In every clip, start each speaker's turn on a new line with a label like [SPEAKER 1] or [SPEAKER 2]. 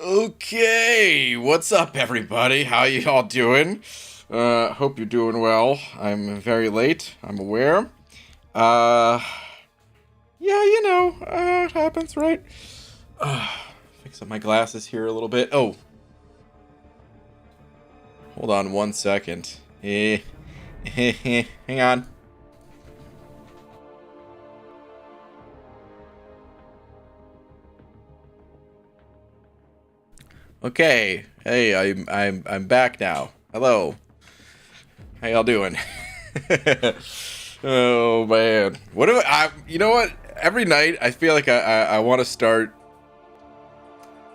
[SPEAKER 1] Okay, what's up, everybody? How you all doing? Hope you're doing well. I'm very late. I'm aware. Uh, yeah, it happens, right? Uh, Fix up my glasses here a little bit. Oh, hold on 1 second. Hang on. Okay. Hey, I'm back now. Hello. How y'all doing? Oh man. What do I you know what? Every night I feel like I want to start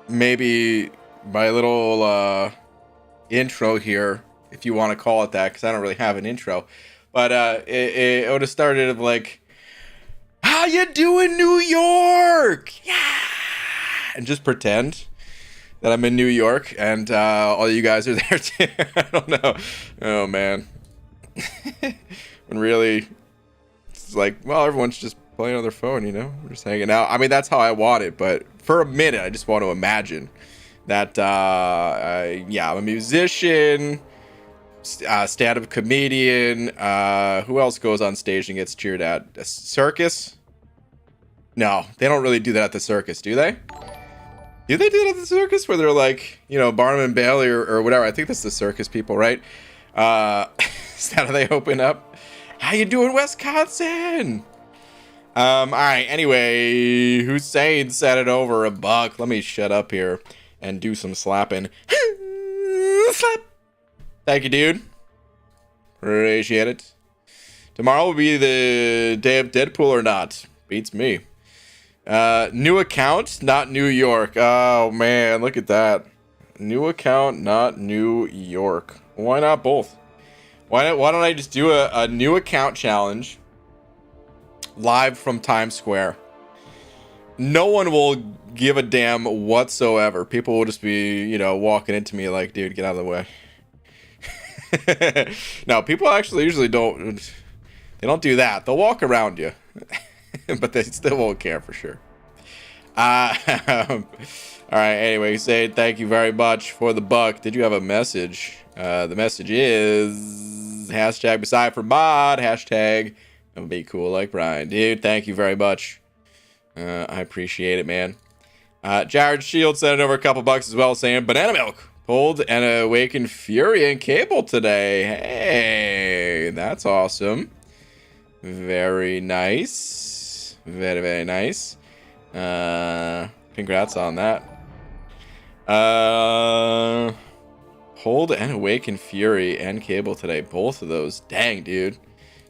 [SPEAKER 1] maybe my little intro here, if you want to call it that, because I don't really have an intro. But it would have started like, how you doing, New York? Yeah, and just pretend that I'm in New York and all you guys are there too. I don't know. Oh man. When really, it's like, well, everyone's just playing on their phone, we're just hanging out. I mean, that's how I want it, but for a minute I just want to imagine that I'm a musician, stand-up comedian. Who else goes on stage and gets cheered at? A circus? No, they don't really do that at the circus, do they? Do they do that at the circus where they're like, Barnum and Bailey or whatever? I think that's the circus people, right? Is that how they open up? How you doing, Wisconsin? All right. Anyway, Hussein said it over $1. Let me shut up here and do some slapping. Slap. Thank you, dude. Appreciate it. Tomorrow will be the day of Deadpool or not. Beats me. New account, not New York. Oh man, look at that. New account, not New York. Why not both? Why don't I just do a new account challenge live from Times Square? No one will give a damn whatsoever. People will just be, walking into me like, dude, get out of the way. No, people actually usually don't. They don't do that. They'll walk around you, but they still won't care for sure. All right. Anyway, say thank you very much for the $1. Did you have a message? The message is hashtag beside for mod, hashtag I'm be cool like Brian. Dude, thank you very much. I appreciate it, man. Jared Shield sent over a couple bucks as well, saying banana milk pulled an awakened fury and cable today. Hey, that's awesome. Very nice. Very, very nice. Congrats on that. Hold and Awaken Fury and Cable today. Both of those. Dang, dude.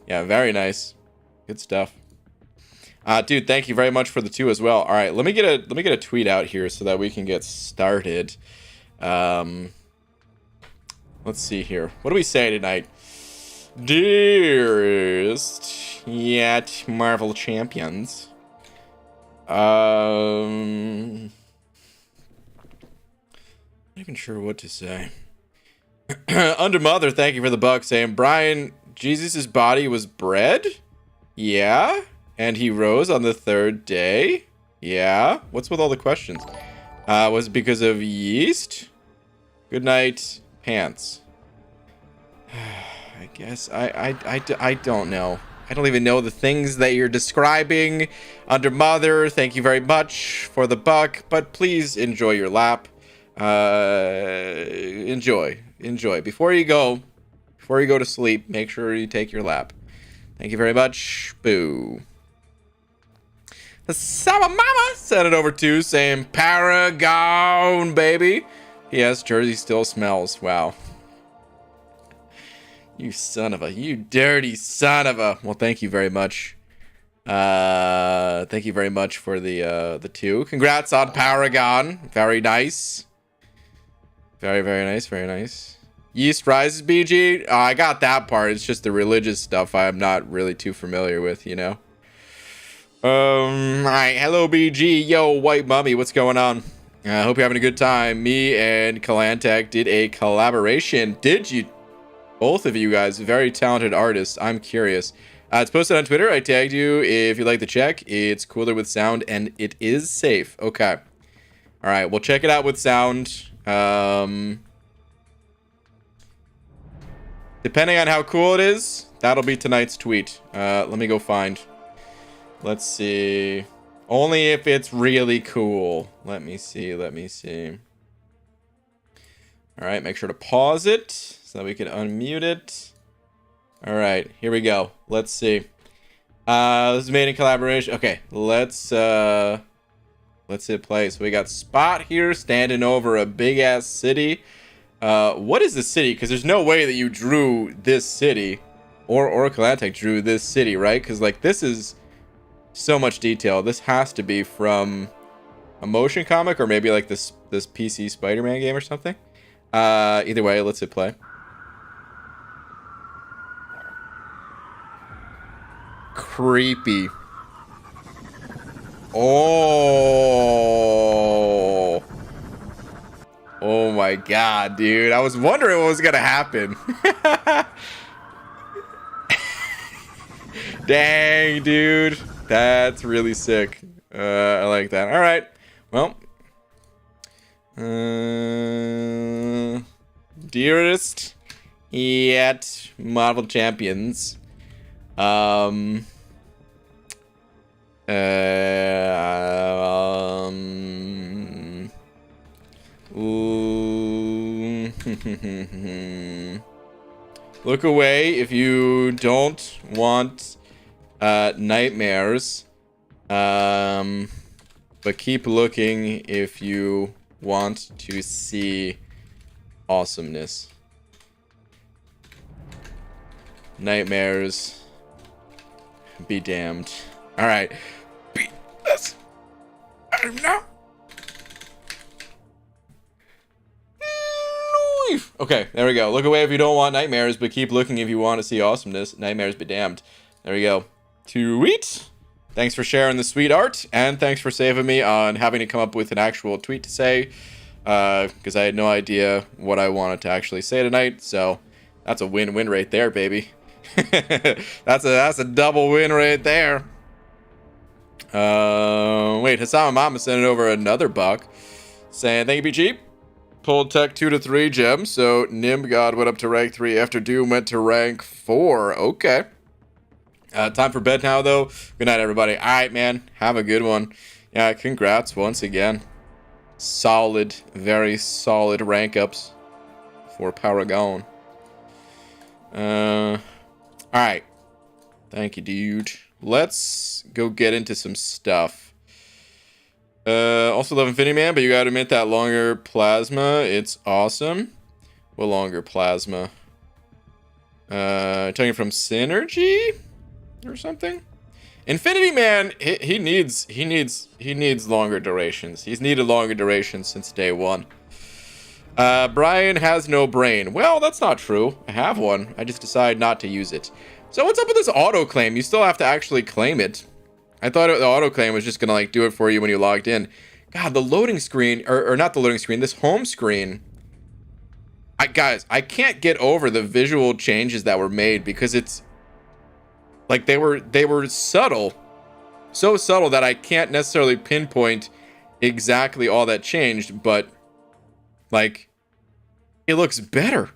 [SPEAKER 1] Yeah, very nice. Good stuff. Dude, thank you very much for the 2 as well. All right, let me get a tweet out here so that we can get started. Let's see here. What do we say tonight? Dearest yet Marvel champions. Not even sure what to say. Under Mother, thank you for the $1, saying Brian, Jesus's body was bread? Yeah. And he rose on the 3rd day? Yeah. What's with all the questions? Was it because of yeast? Good night, pants. I guess I don't know. I don't even know the things that you're describing. Under Mother, thank you very much for the $1, but please enjoy your lap. Enjoy. Before you go to sleep, make sure you take your lap. Thank you very much. Boo. The Sama Mama sent it over to saying Paragon, baby. Yes, Jersey still smells. Wow. You dirty son of a. Well, thank you very much. Thank you very much for the 2. Congrats on Paragon. Very nice. Very, very nice. Very nice. Yeast Rises, BG. I got that part. It's just the religious stuff I'm not really too familiar with, All right. Hello, BG. Yo, White Mummy. What's going on? I hope you're having a good time. Me and Kalantek did a collaboration. Did you? Both of you guys, very talented artists. I'm curious. It's posted on Twitter. I tagged you if you'd like to check. It's cooler with sound, and it is safe. Okay. All right, we'll check it out with sound. Depending on how cool it is, that'll be tonight's tweet. Let me go find. Let's see. Only if it's really cool. Let me see. All right, make sure to pause it so that we can unmute it. All right, here we go. Let's see. This is made in collaboration. Okay, let's hit play. So we got Spot here standing over a big ass city. What is the city? Because there's no way that you drew this city, or Calatech drew this city, right? Because like this is so much detail. This has to be from a motion comic, or maybe like this PC Spider-Man game or something. Either way, let's hit play. Creepy. Oh my god, dude. I was wondering what was gonna happen. Dang, dude. That's really sick. I like that. All right. Well. Dearest yet Marvel Champions. Ooh. Look away if you don't want nightmares. But keep looking if you want to see awesomeness. Nightmares be damned. All right. No. Okay, there we go. Look away if you don't want nightmares, but keep looking if you want to see awesomeness. Nightmares be damned. There we go. Tweet. Thanks for sharing the sweet art, and thanks for saving me on having to come up with an actual tweet to say, because I had no idea what I wanted to actually say tonight. So that's a win-win right there, baby. That's a double win right there. Wait, Hassan Mama sent over another buck saying, thank you, BG. Pulled Tech 2 to 3 gems, so Nim God went up to rank 3 after Doom went to rank 4. Okay. Time for bed now, though. Good night, everybody. All right, man. Have a good one. Yeah, congrats once again. Solid, very solid rank ups for Paragon. All right. Thank you, dude. Let's go get into some stuff. Also love Infinity Man, but you gotta admit that longer plasma, it's awesome. What longer plasma? Talking from Synergy or something? Infinity Man, he needs longer durations. He's needed longer durations since day one. Brian has no brain. Well, that's not true. I have one. I just decided not to use it. So what's up with this auto claim? You still have to actually claim it. I thought the auto claim was just gonna like do it for you when you logged in. God, the loading screen, or not the loading screen, this home screen. Guys, I can't get over the visual changes that were made because it's like they were subtle, so subtle that I can't necessarily pinpoint exactly all that changed, but like it looks better.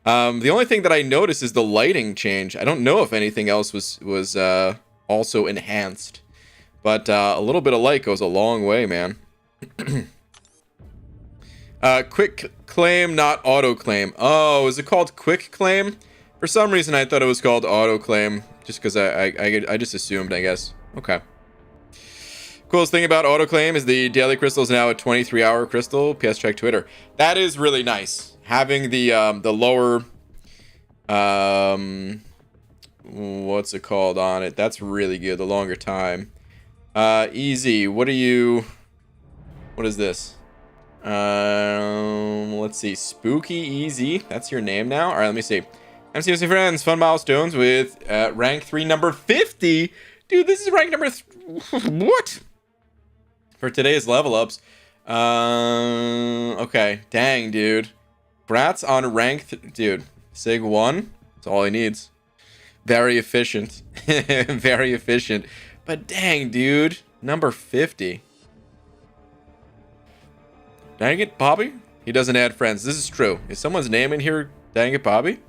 [SPEAKER 1] The only thing that I noticed is the lighting change. I don't know if anything else was also enhanced, but a little bit of light goes a long way, man. Quick claim, not auto claim. Oh, is it called quick claim? For some reason, I thought it was called auto claim, just because I just assumed, I guess. Okay. Coolest thing about auto claim is the daily crystal is now a 23-hour crystal. PS check Twitter. That is really nice. Having the lower what's it called on it? That's really good. The longer time. Easy. What is this? Let's see. Spooky Easy. That's your name now. All right, let me see. I'm COC Friends. Fun milestones with rank 3 number 50. Dude, this is rank number what? For today's level ups. Okay. Dang, dude. Grats on rank dude. Sig 1. That's all he needs. Very efficient. Very efficient. But dang, dude. Number 50. Dang it, Bobby? He doesn't add friends. This is true. Is someone's name in here? Dang it, Bobby?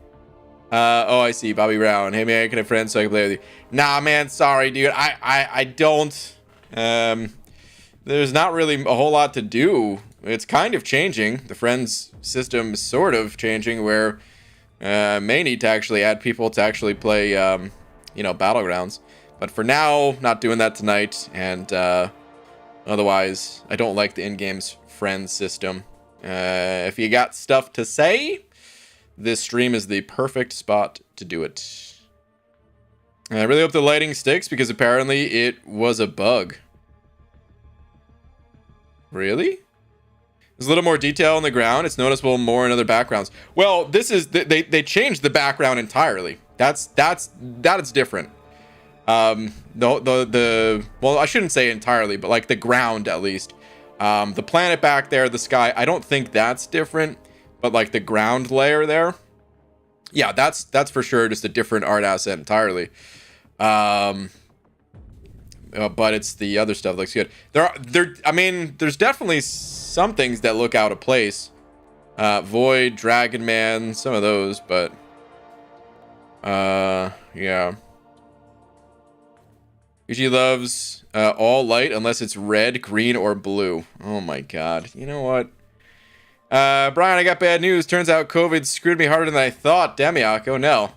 [SPEAKER 1] Oh, I see. Bobby Brown. Hey, man, can I have friends so I can play with you? Nah, man, sorry, dude. I don't. There's not really a whole lot to do. It's kind of changing. The friends system is sort of changing where may need to actually add people to actually play, Battlegrounds. But for now, not doing that tonight. And otherwise, I don't like the in-game's friends system. If you got stuff to say, this stream is the perfect spot to do it. I really hope the lighting sticks because apparently it was a bug. Really? There's a little more detail on the ground. It's noticeable more in other backgrounds. Well, this is they changed the background entirely. That is different. Well, I shouldn't say entirely, but like the ground at least. The planet back there, the sky, I don't think that's different, but like the ground layer there, yeah, that's for sure just a different art asset entirely. But it's the other stuff that looks good. I mean, there's definitely some things that look out of place. Void, Dragon Man, some of those, but yeah. Usually loves all light unless it's red, green, or blue. Oh my god. You know what? Brian, I got bad news. Turns out COVID screwed me harder than I thought. Demiok, oh no.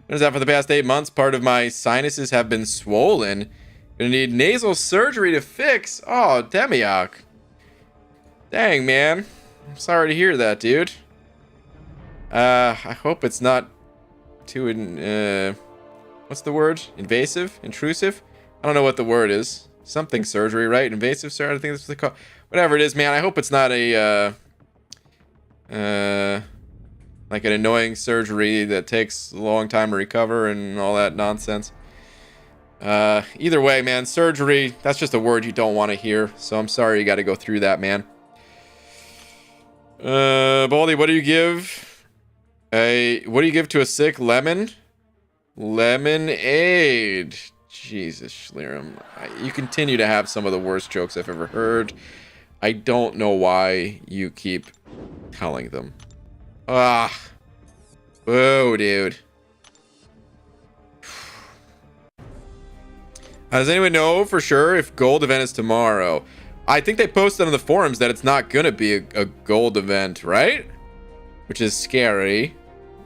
[SPEAKER 1] Turns out for the past 8 months, part of my sinuses have been swollen. Gonna need nasal surgery to fix. Oh, Demiok. Dang, man. I'm sorry to hear that, dude. I hope it's not too, what's the word? Invasive? Intrusive? I don't know what the word is. Something surgery, right? Invasive surgery, I think that's what they call it. Whatever it is, man, I hope it's not a, like an annoying surgery that takes a long time to recover and all that nonsense. Either way, man, surgery, that's just a word you don't want to hear. So I'm sorry you got to go through that, man. Baldy, what do you give? What do you give to a sick lemon? Lemonade. Jesus, Schlieren. You continue to have some of the worst jokes I've ever heard. I don't know why you keep telling them. Ah. Whoa, dude. Does anyone know for sure if gold event is tomorrow? I think they posted on the forums that it's not gonna be a gold event, right? Which is scary.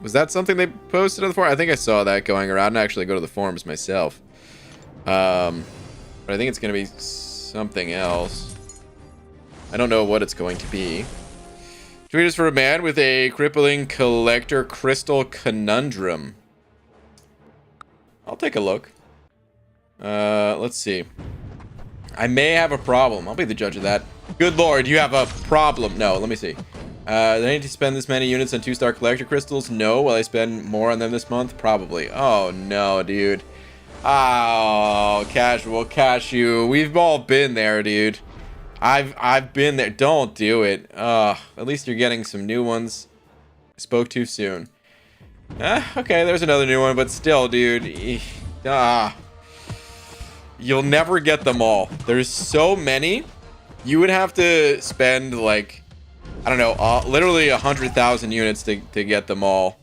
[SPEAKER 1] Was that something they posted on the forum? I think I saw that going around. I actually go to the forums myself. But I think it's gonna be something else. I don't know what it's going to be. Tweeters for a man with a crippling collector crystal conundrum. I'll take a look. Let's see. I may have a problem. I'll be the judge of that. Good lord, you have a problem. No, let me see. Do I need to spend this many units on 2-star collector crystals? No. Will I spend more on them this month? Probably. Oh no, dude. Oh, casual cashew. We've all been there, dude. I've been there. Don't do it. At least you're getting some new ones. Spoke too soon. Okay, there's another new one, but still, dude. You'll never get them all. There's so many. You would have to spend like, I don't know, literally 100,000 units to get them all.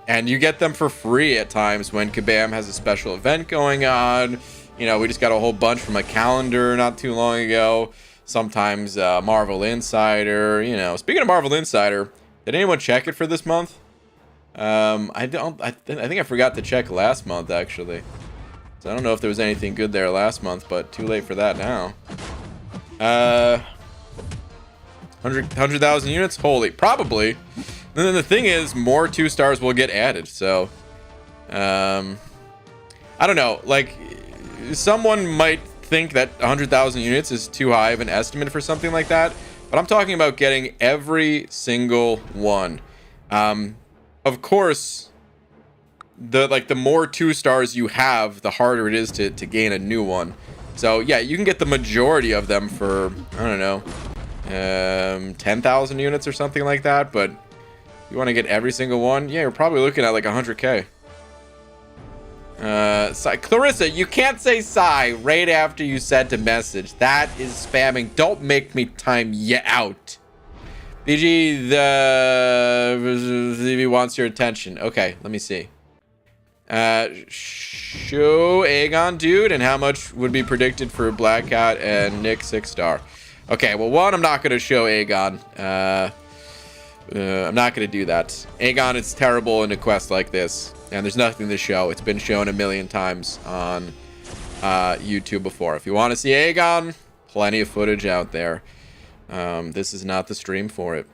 [SPEAKER 1] And you get them for free at times when Kabam has a special event going on. You know, we just got a whole bunch from a calendar not too long ago. Sometimes Marvel Insider. You know, speaking of Marvel Insider, did anyone check it for this month? I think I forgot to check last month actually. So I don't know if there was anything good there last month, but too late for that now. 100,000 units? Holy, probably. And then the thing is, more 2-stars will get added, so... I don't know, like, someone might think that 100,000 units is too high of an estimate for something like that, but I'm talking about getting every single one. Of course... the more 2-stars you have, the harder it is to gain a new one. So yeah, you can get the majority of them for, I don't know, 10,000 units or something like that. But you want to get every single one, yeah, you're probably looking at like 100k. Clarissa, you can't say sigh right after you sent a message. That is spamming. Don't make me time you out. BG, the wants your attention. Okay, let me see. Show Aegon, dude, and how much would be predicted for Black Cat and Nick 6-star. Okay, well, one, I'm not going to show Aegon. I'm not going to do that. Aegon is terrible in a quest like this, and there's nothing to show. It's been shown a million times on YouTube before. If you want to see Aegon, plenty of footage out there. This is not the stream for it.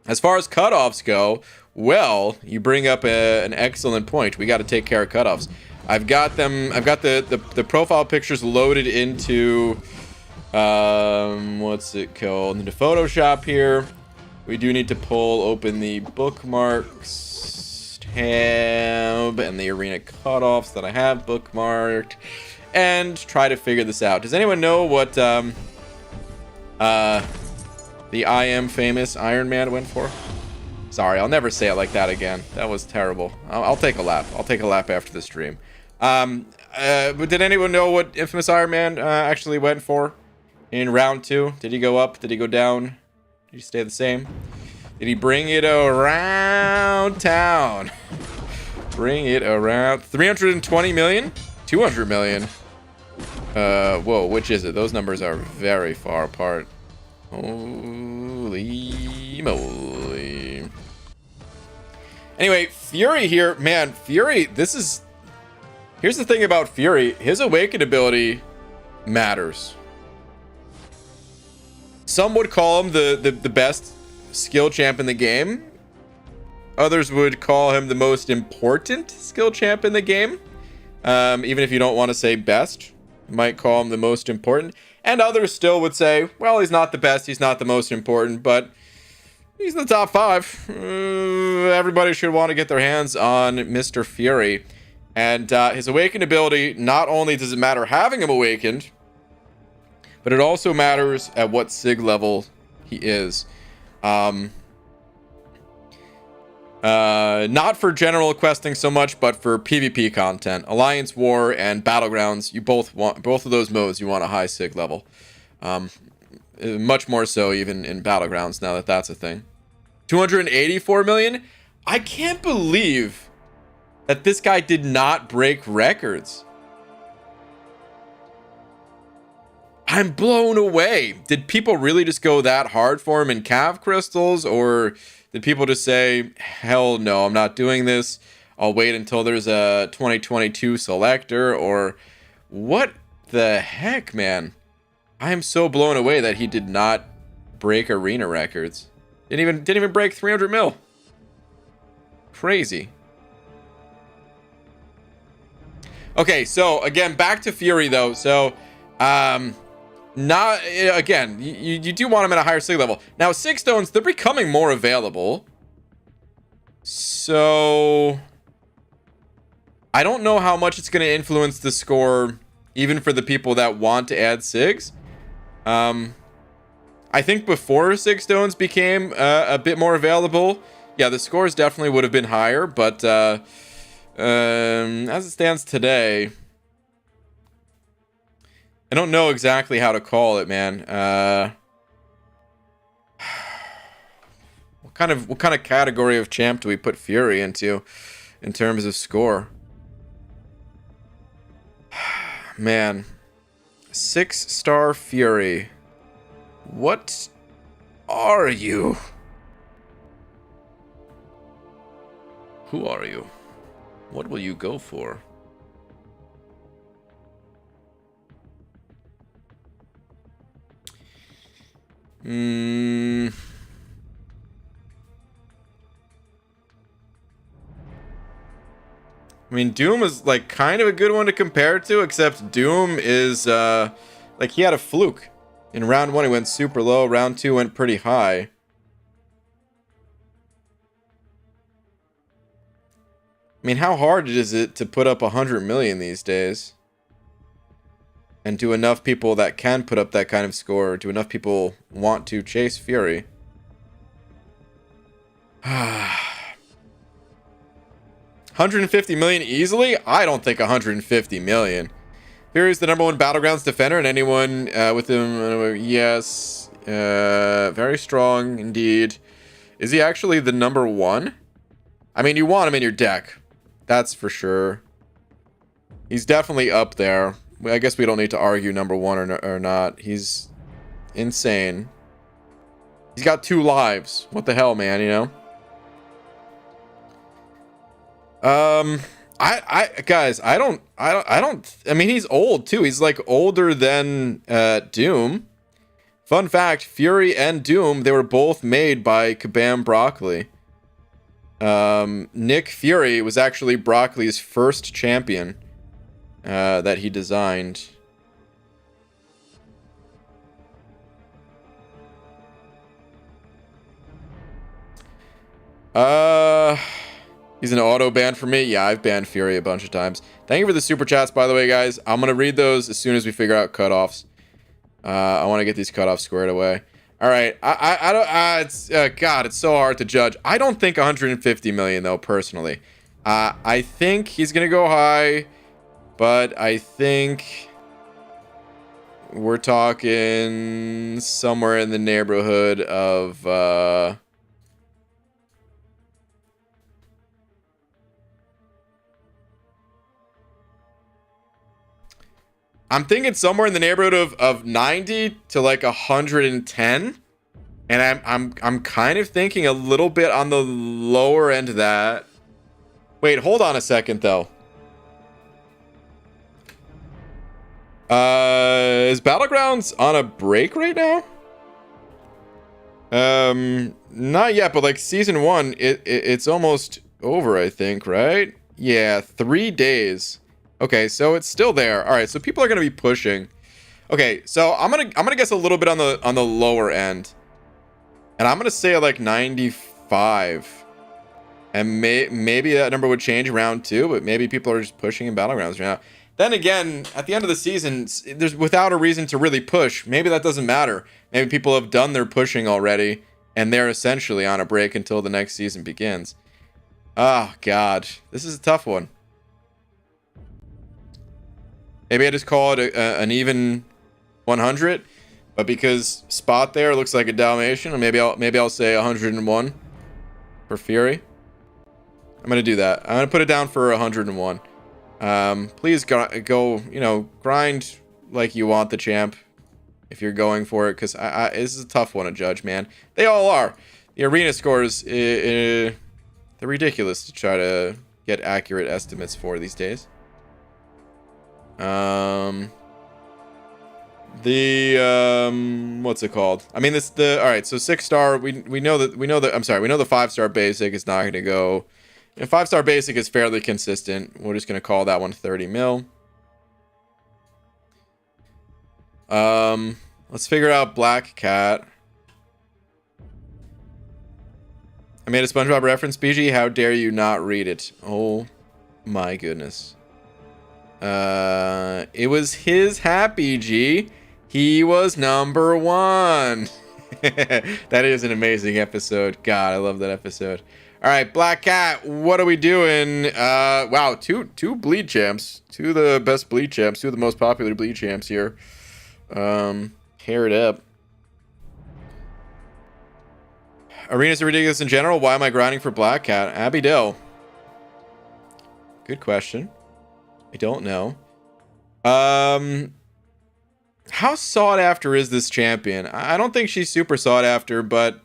[SPEAKER 1] As far as cutoffs go, well, you bring up an excellent point. We got to take care of cutoffs. I've got the profile pictures loaded into what's it called? Into Photoshop here. We do need to open the bookmarks tab and the arena cutoffs that I have bookmarked and try to figure this out. Does anyone know what the I Am Famous Iron Man went for? Sorry, I'll never say it like that again. That was terrible. I'll take a lap. I'll take a lap after the stream. But did anyone know what Infamous Iron Man actually went for in round 2? Did he go up? Did he go down? Did he stay the same? Did he bring it around town? Bring it around. 320 million? 200 million? Whoa, which is it? Those numbers are very far apart. Holy moly. Anyway, Fury here. Man, Fury, here's the thing about Fury. His awaken ability matters. Some would call him the best skill champ in the game. Others would call him the most important skill champ in the game. Even if you don't want to say best, you might call him the most important. And others still would say, well, he's not the best, he's not the most important, but he's in the top 5. Everybody should want to get their hands on Mr. Fury. And his awakened ability, not only does it matter having him awakened, but it also matters at what sig level he is. Not for general questing so much, but for PvP content. Alliance War and Battlegrounds, you both of those modes, you want a high sig level. Much more so even in Battlegrounds, now that that's a thing. 284 million? I can't believe that this guy did not break records. I'm blown away. Did people really just go that hard for him in Cav Crystals, or did people just say, hell no, I'm not doing this. I'll wait until there's a 2022 selector, or what the heck, man? I am so blown away that he did not break arena records. Didn't even break 300 mil. Crazy. Okay, so again, back to Fury though. So, not again, you do want him at a higher sig level. Now, sig stones, they're becoming more available. So I don't know how much it's going to influence the score, even for the people that want to add sigs. I think before sig stones became a bit more available, yeah, the scores definitely would have been higher. But as it stands today, I don't know exactly how to call it, man. What kind of category of champ do we put Fury into in terms of score? Man, 6-star Fury. What are you? Who are you? What will you go for? I mean, Doom is like kind of a good one to compare to, except Doom is like he had a fluke. In round 1 he went super low, round 2 went pretty high. I mean, how hard is it to put up 100 million these days? And do enough people that can put up that kind of score, do enough people want to chase Fury? 150 million easily? I don't think 150 million. Fury's the #1 Battlegrounds defender, and anyone with him, yes, very strong indeed. Is he actually the #1? I mean, you want him in your deck, that's for sure. He's definitely up there. I guess we don't need to argue #1 or not. He's insane. He's got 2 lives. What the hell, man? You know. Guys, I mean, he's old too. He's like older than Doom. Fun fact, Fury and Doom, they were both made by Kabam Broccoli. Nick Fury was actually Broccoli's first champion that he designed. He's an auto ban for me. Yeah, I've banned Fury a bunch of times. Thank you for the super chats, by the way, guys. I'm gonna read those as soon as we figure out cutoffs. I want to get these cutoffs squared away. All right. I don't. It's God. It's so hard to judge. I don't think 150 million though. Personally, I think he's gonna go high, but I think we're talking somewhere in the neighborhood of. I'm thinking somewhere in the neighborhood of 90 to like 110. And I'm kind of thinking a little bit on the lower end of that. Wait, hold on a second though. Is Battlegrounds on a break right now? Not yet, but like season 1, it's almost over, I think, right? Yeah, 3 days. Okay, so it's still there. All right, so people are gonna be pushing. Okay, so I'm gonna guess a little bit on the lower end, and I'm gonna say like 95, and maybe that number would change around too. But maybe people are just pushing in Battlegrounds right now. Then again, at the end of the season, there's without a reason to really push. Maybe that doesn't matter. Maybe people have done their pushing already, and they're essentially on a break until the next season begins. Oh God, this is a tough one. Maybe I just call it an even 100, but because Spot there looks like a Dalmatian, maybe I'll say 101 for Fury. I'm gonna do that. I'm gonna put it down for 101. Please go, you know, grind like you want the champ if you're going for it, because this is a tough one to judge, man. They all are. The arena scores, they're ridiculous to try to get accurate estimates for these days. What's it called? I mean, all right, so 6-star, we know the 5-star basic is not going to go, and 5-star basic is fairly consistent. We're just going to call that one 30 mil. Let's figure out Black Cat. I made a SpongeBob reference, BG. How dare you not read it? Oh my goodness. It was his Happy G. He was #1. That is an amazing episode. God, I love that episode. All right, Black Cat, what are we doing? Wow, two bleed champs. 2 of the best bleed champs. 2 of the most popular bleed champs here. Hair it up. Arenas are ridiculous in general. Why am I grinding for Black Cat? Abby Dill. Good question. I don't know. How sought after is this champion? I don't think she's super sought after, but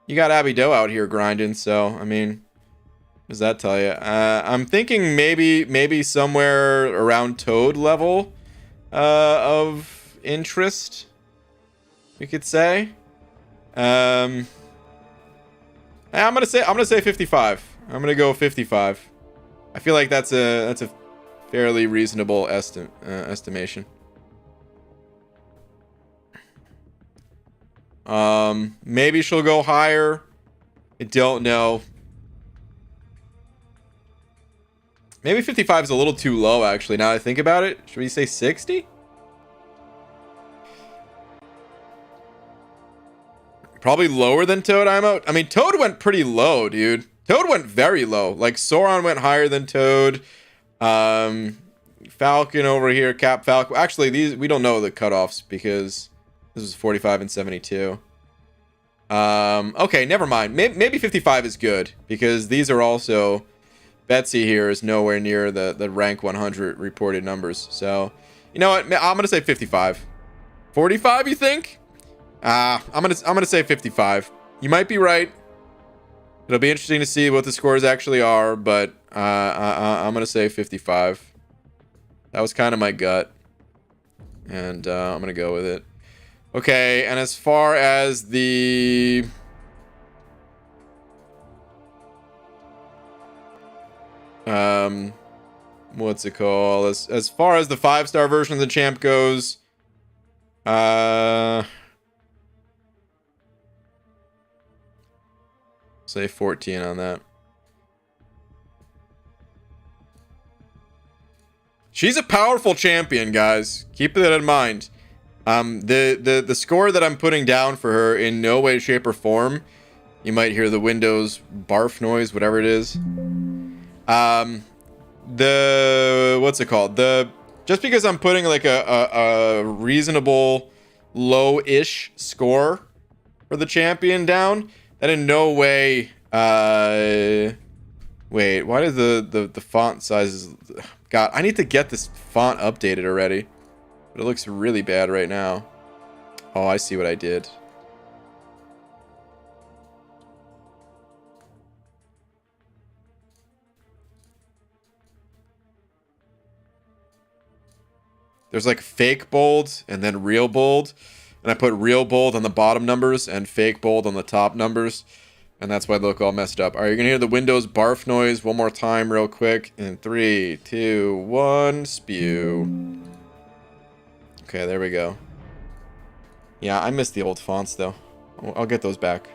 [SPEAKER 1] you got Abby Doe out here grinding, so I mean, what does that tell you? I'm thinking maybe somewhere around Toad level of interest, we could say. I'm gonna say 55. I'm gonna go 55. I feel like that's a fairly reasonable estimation. Maybe she'll go higher. I don't know. Maybe 55 is a little too low, actually, now that I think about it. Should we say 60? Probably lower than Toad, I mean, Toad went pretty low, dude. Toad went very low. Like, Sauron went higher than Toad. Falcon over here, Cap Falcon. Actually, these we don't know the cutoffs because this is 45 and 72. Okay, never mind. Maybe 55 is good because these are also... Betsy here is nowhere near the rank 100 reported numbers. So, you know what? I'm gonna say 55. 45, you think? I'm gonna say 55. You might be right. It'll be interesting to see what the scores actually are, but I'm gonna say 55. That was kind of my gut, and I'm gonna go with it. Okay, and as far as the what's it called? As far as the 5-star version of the champ goes, say 14 on that. She's a powerful champion, guys. Keep that in mind. The score that I'm putting down for her in no way, shape, or form. You might hear the Windows barf noise, whatever it is. What's it called? Just because I'm putting like a reasonable low-ish score for the champion down, that in no way wait, why does the font sizes... God, I need to get this font updated already. But it looks really bad right now. Oh, I see what I did. There's like fake bold and then real bold. And I put real bold on the bottom numbers and fake bold on the top numbers. And that's why they look all messed up. All right, you're going to hear the Windows barf noise one more time real quick. In 3, 2, 1, spew. Okay, there we go. Yeah, I miss the old fonts, though. I'll get those back.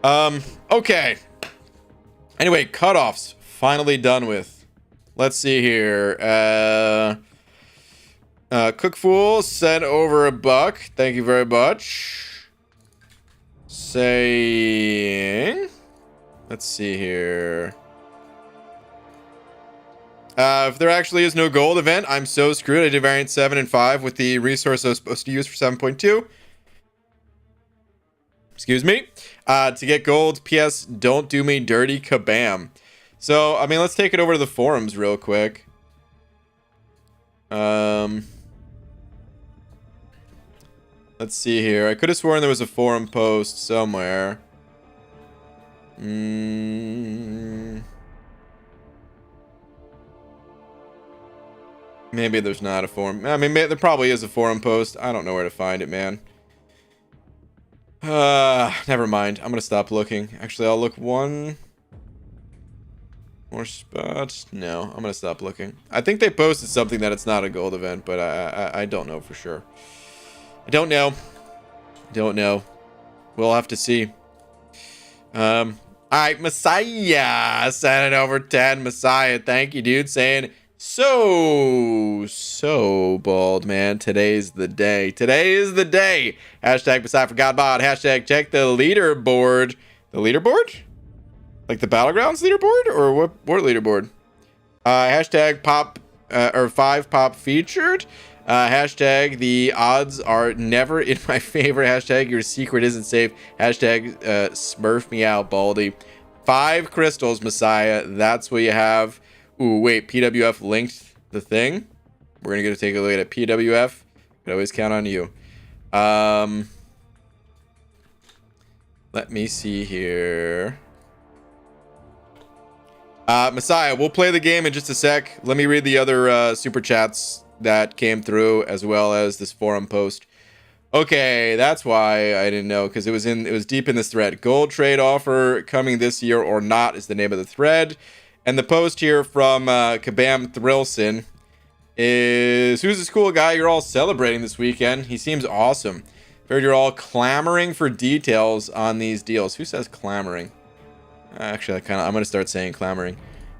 [SPEAKER 1] Okay. Anyway, cutoffs. Finally done with. Let's see here. Cookfool sent over $1. Thank you very much. Saying... Let's see here. If there actually is no gold event, I'm so screwed. I did variant 7 and 5 with the resource I was supposed to use for 7.2. Excuse me. To get gold, PS, don't do me dirty, kabam. So, I mean, let's take it over to the forums real quick. Let's see here. I could have sworn there was a forum post somewhere. Maybe there's not a forum. I mean, there probably is a forum post. I don't know where to find it, man. Never mind. I'm gonna stop looking. Actually, I'll look one more spot. No, I'm gonna stop looking. I think they posted something that it's not a gold event, but I don't know for sure. I don't know. Don't know. We'll have to see. All right, Messiah sent it over 10. Messiah, thank you, dude. Saying so bald, man. Today's the day. Today is the day. Hashtag Messiah for Godbot. Hashtag check the leaderboard. The leaderboard? Like the Battlegrounds leaderboard, or what leaderboard? Hashtag pop or 5 pop featured. Hashtag the odds are never in my favor. Hashtag your secret isn't safe. Hashtag smurf me out, Baldy. 5 crystals, Messiah. That's what you have. Ooh, wait. PWF linked the thing. We're gonna go take a look at PWF. Could always count on you. Let me see here. Messiah, we'll play the game in just a sec. Let me read the other super chats that came through, as well as this forum post. Okay, that's why I didn't know, because it was deep in this thread. Gold trade offer coming this year or not is the name of the thread. And the post here from Kabam Thrillson is, who's this cool guy you're all celebrating this weekend? He seems awesome. Heard you're all clamoring for details on these deals. Who says clamoring? Actually, I'm gonna start saying clamoring.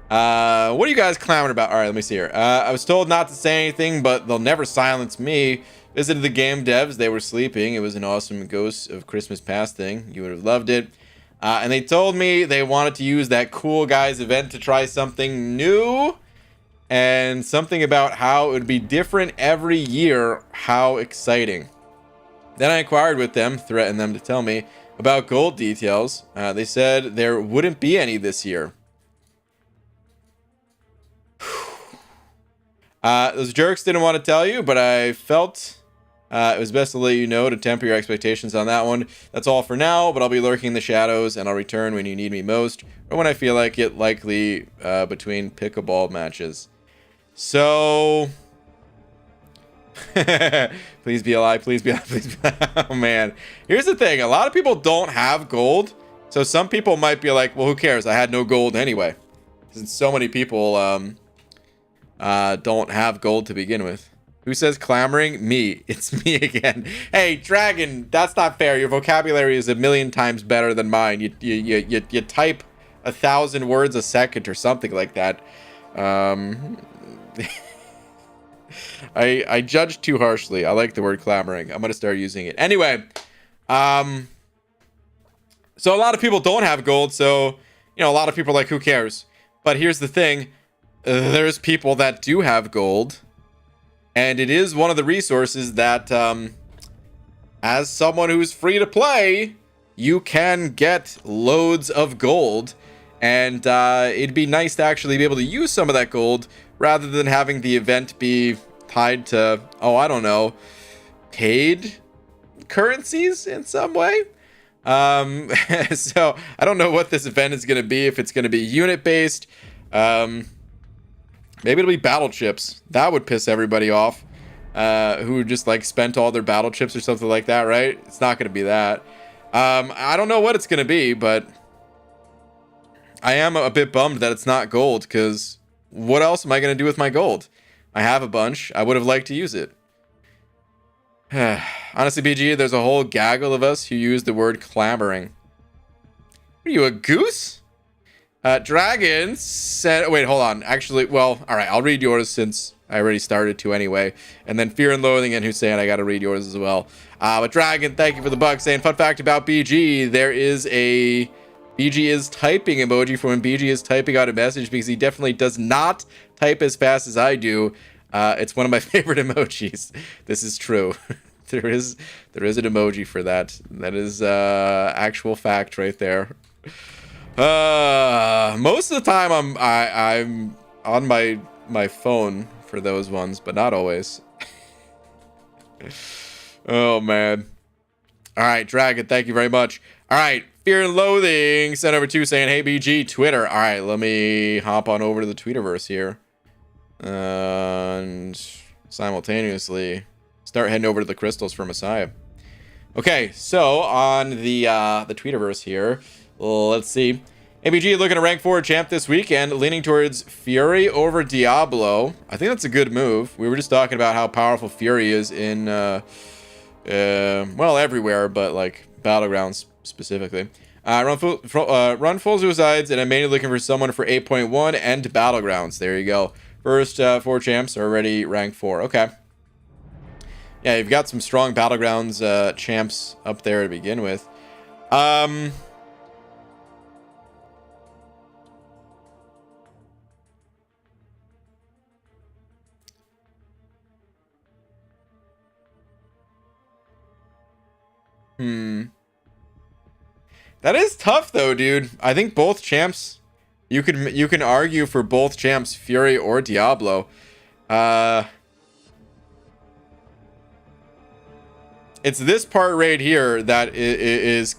[SPEAKER 1] What are you guys clamoring about? All right, let me see here. I was told not to say anything, but they'll never silence me. Visited the game devs. They were sleeping. It was an awesome Ghost of Christmas Past thing. You would have loved it. And they told me they wanted to use that Cool Guys event to try something new. And something about how it would be different every year. How exciting. Then I inquired with them, threatened them to tell me about gold details. They said there wouldn't be any this year. Those jerks didn't want to tell you, but I felt it was best to let you know to temper your expectations on that one. That's all for now, but I'll be lurking in the shadows, and I'll return when you need me most, or when I feel like it, likely between pickleball matches. So... please be alive, please be alive, please be alive. Oh, man. Here's the thing. A lot of people don't have gold, so some people might be like, well, who cares? I had no gold anyway. Since so many people don't have gold to begin with. Who says clamoring? Me. It's me again. Hey, Dragon, that's not fair. Your vocabulary is a million times better than mine. You type 1,000 words a second or something like that. I judge too harshly. I like the word clamoring. I'm gonna start using it. Anyway, so a lot of people don't have gold, so a lot of people are like, who cares? But here's the thing. There's people that do have gold. And it is one of the resources that, as someone who's free to play, you can get loads of gold. And it'd be nice to actually be able to use some of that gold rather than having the event be tied to, oh, I don't know, paid currencies in some way. So I don't know what this event is going to be, if it's going to be unit based. Maybe it'll be battle chips. That would piss everybody off. Who just like spent all their battle chips or something like that, right? It's not going to be that. I don't know what it's going to be, but I am a bit bummed that it's not gold, because what else am I going to do with my gold? I have a bunch. I would have liked to use it. Honestly, BG, there's a whole gaggle of us who use the word clamoring. Are you a goose? Dragon said, wait, hold on. Actually, well, all right, I'll read yours since I already started to anyway. And then Fear and Loathing and Hussein, I got to read yours as well. But Dragon, thank you for the buck, saying, fun fact about BG, there is a BG is typing emoji for when BG is typing out a message, because he definitely does not type as fast as I do. It's one of my favorite emojis. This is true. There is an emoji for that. That is actual fact right there. Most of the time I'm on my phone for those ones, but not always. Oh man. All right, Dragon, thank you very much. All right, Fear and Loathing sent over to saying, hey BG, Twitter. All right, let me hop on over to the Twitterverse here, and simultaneously start heading over to the crystals for Messiah. Okay, so on the Twitterverse here, let's see. ABG looking to rank 4 champ this weekend, leaning towards Fury over Diablo. I think that's a good move. We were just talking about how powerful Fury is in, well, everywhere, but like Battlegrounds specifically. Run full suicides, and I'm mainly looking for someone for 8.1 and Battlegrounds. There you go. First 4 champs are already rank 4. Okay. Yeah, you've got some strong Battlegrounds champs up there to begin with. That is tough though, dude. I think both champs, you can argue for both champs, Fury or Diablo. It's this part right here that is,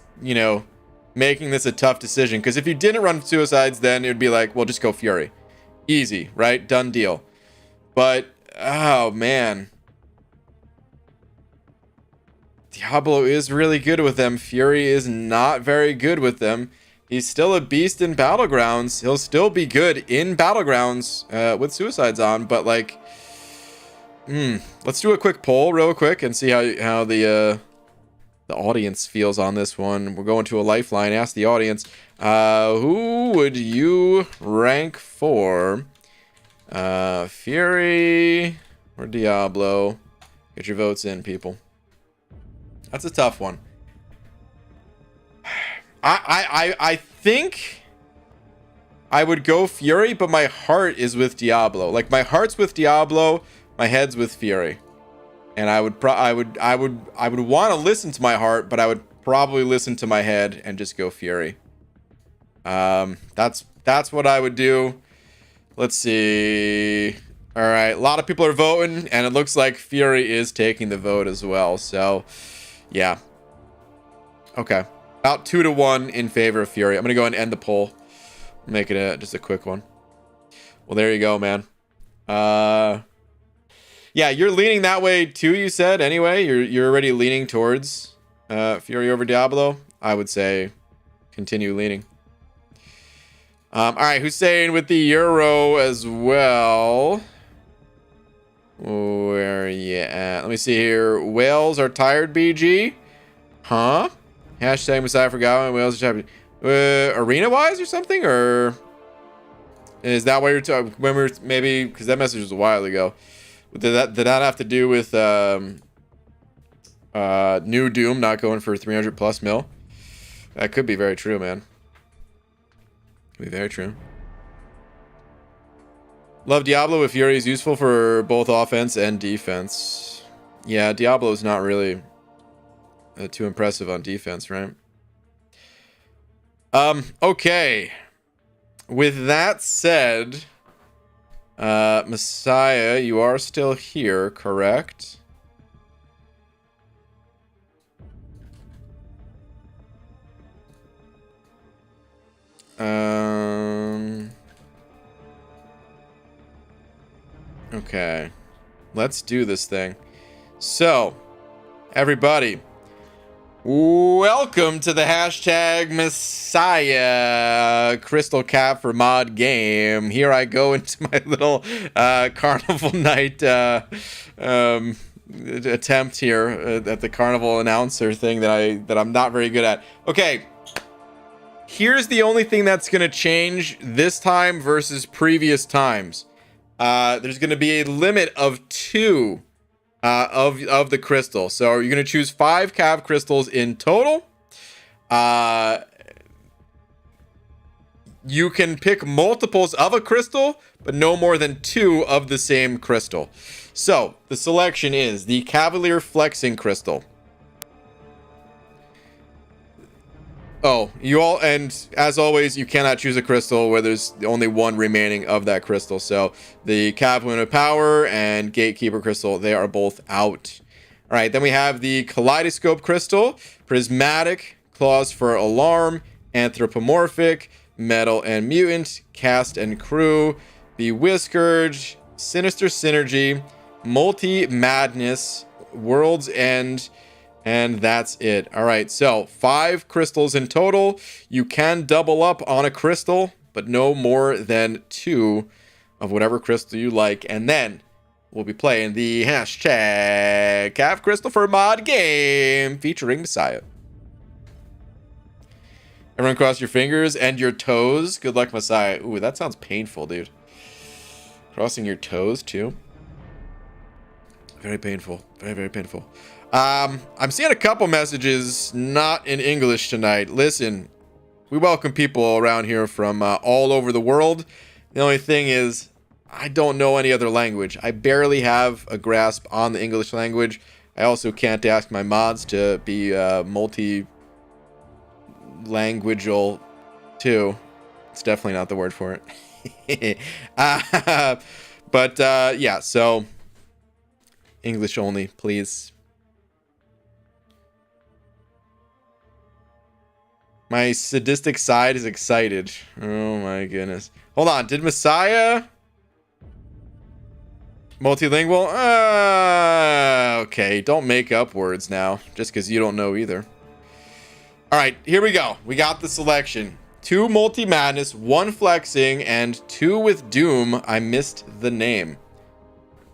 [SPEAKER 1] making this a tough decision. Because if you didn't run suicides, then it would be like, well, just go Fury. Easy, right? Done deal. But, oh, man. Diablo is really good with them. Fury is not very good with them. He's still a beast in Battlegrounds. He'll still be good in Battlegrounds with suicides on. But, like... let's do a quick poll real quick and see how the audience feels on this one. We're going to a lifeline. Ask the audience, who would you rank for? Fury or Diablo? Get your votes in, people. That's a tough one. I think I would go Fury, but my heart is with Diablo. Like, my heart's with Diablo, my head's with Fury. And I would want to listen to my heart, but I would probably listen to my head and just go Fury. That's what I would do. Let's see. All right, a lot of people are voting, and it looks like Fury is taking the vote as well. So, yeah. Okay. About 2-1 in favor of Fury. I'm going to go ahead and end the poll. Make it just a quick one. Well, there you go, man. Yeah, you're leaning that way too, you said, anyway. You're already leaning towards Fury over Diablo. I would say continue leaning. All right, Hussein with the Euro as well. Where are you at? Let me see here. Whales are tired, BG? Huh? Hashtag Messiah for Goblin. Whales are tired. Arena-wise or something? Or is that why you're talking? When we were maybe, because that message was a while ago. Did that have to do with New Doom not going for 300 plus mil? That could be very true, man. Could be very true. Love Diablo with Fury is useful for both offense and defense. Yeah, Diablo is not really too impressive on defense, right? Okay. With that said, Messiah, you are still here, correct? Okay. Let's do this thing. So, everybody, welcome to the hashtag Messiah Crystal Cap for Mod Game. Here I go into my little carnival night attempt here at the carnival announcer thing that I'm not very good at. Okay. Here's the only thing that's going to change this time versus previous times. There's going to be a limit of 2 of the crystal. So you're going to choose 5 cav crystals in total. You can pick multiples of a crystal, but no more than 2 of the same crystal. So the selection is the Cavalier Flexing Crystal. Oh, and as always, you cannot choose a crystal where there's only 1 remaining of that crystal. So the Cavalier of Power and Gatekeeper Crystal, they are both out. All right, then we have the Kaleidoscope Crystal, Prismatic, Claws for Alarm, Anthropomorphic, Metal and Mutant, Cast and Crew, Bewhiskered, Sinister Synergy, Multi-Madness, World's End, and that's it. All right, so 5 crystals in total. You can double up on a crystal, but no more than 2 of whatever crystal you like. And then we'll be playing the hashtag Cav Crystal for Mod Game featuring Messiah. Everyone cross your fingers and your toes. Good luck, Messiah. Ooh, that sounds painful, dude. Crossing your toes, too. Very painful. Very, very painful. I'm seeing a couple messages not in English tonight. Listen, we welcome people around here from all over the world. The only thing is, I don't know any other language. I barely have a grasp on the English language. I also can't ask my mods to be multi-languageal too. It's definitely not the word for it. But yeah, so English only, please. My sadistic side is excited. Oh my goodness. Hold on, did Messiah multilingual? Okay, don't make up words now just because you don't know either. All right, here we go. We got the selection. 2 multi-madness, 1 flexing, and 2 with doom. I missed the name.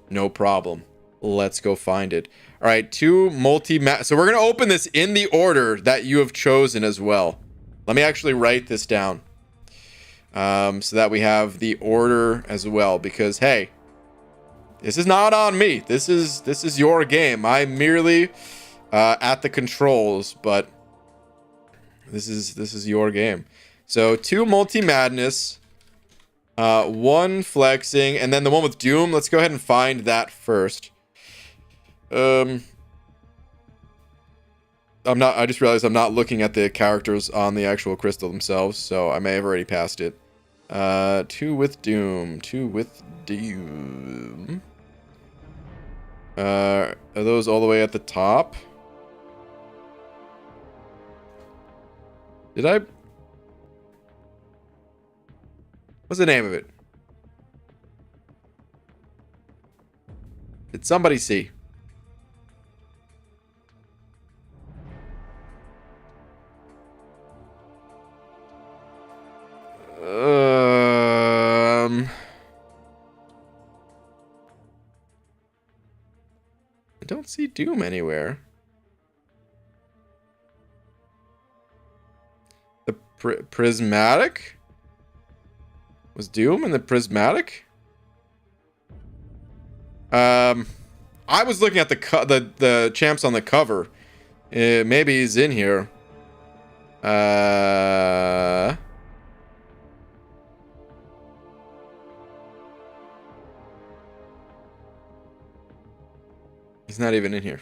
[SPEAKER 1] No problem. Let's go find it. All right, 2 multi-madness. So we're going to open this in the order that you have chosen as well. Let me actually write this down so that we have the order as well. Because, hey, this is not on me. This is your game. I'm merely at the controls, but This is your game. So 2 multi-madness, 1 flexing, and then the one with Doom. Let's go ahead and find that first. I just realized I'm not looking at the characters on the actual crystal themselves, so I may have already passed it. 2 with Doom. 2 with Doom. Are those all the way at the top? Did I... What's the name of it? Did somebody see? I don't see Doom anywhere. The prismatic? Was Doom in the prismatic? I was looking at the champs on the cover. Maybe he's in here. He's not even in here.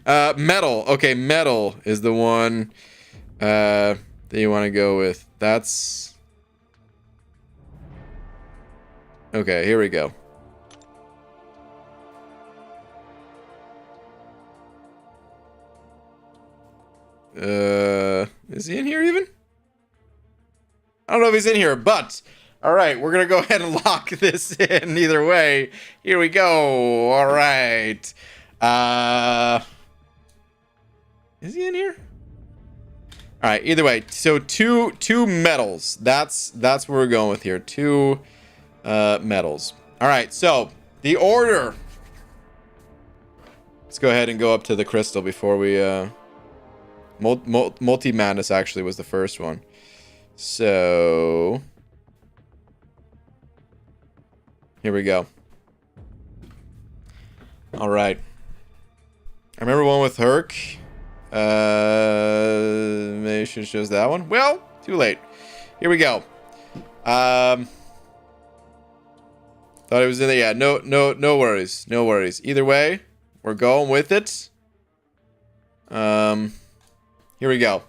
[SPEAKER 1] Metal. Okay, metal is the one that you want to go with. That's... Okay, here we go. Is he in here even? I don't know if he's in here, but... Alright, we're gonna go ahead and lock this in either way. Here we go. Alright. Is he in here? Alright, either way. So two metals. That's what we're going with here. 2 metals. Alright, so the order. Let's go ahead and go up to the crystal before we multi-madness actually was the first one. So here we go. All right. I remember one with Herc. Maybe should shows that one. Well, too late. Here we go. Thought it was in there. Yeah, no worries. No worries. Either way, we're going with it. Here we go.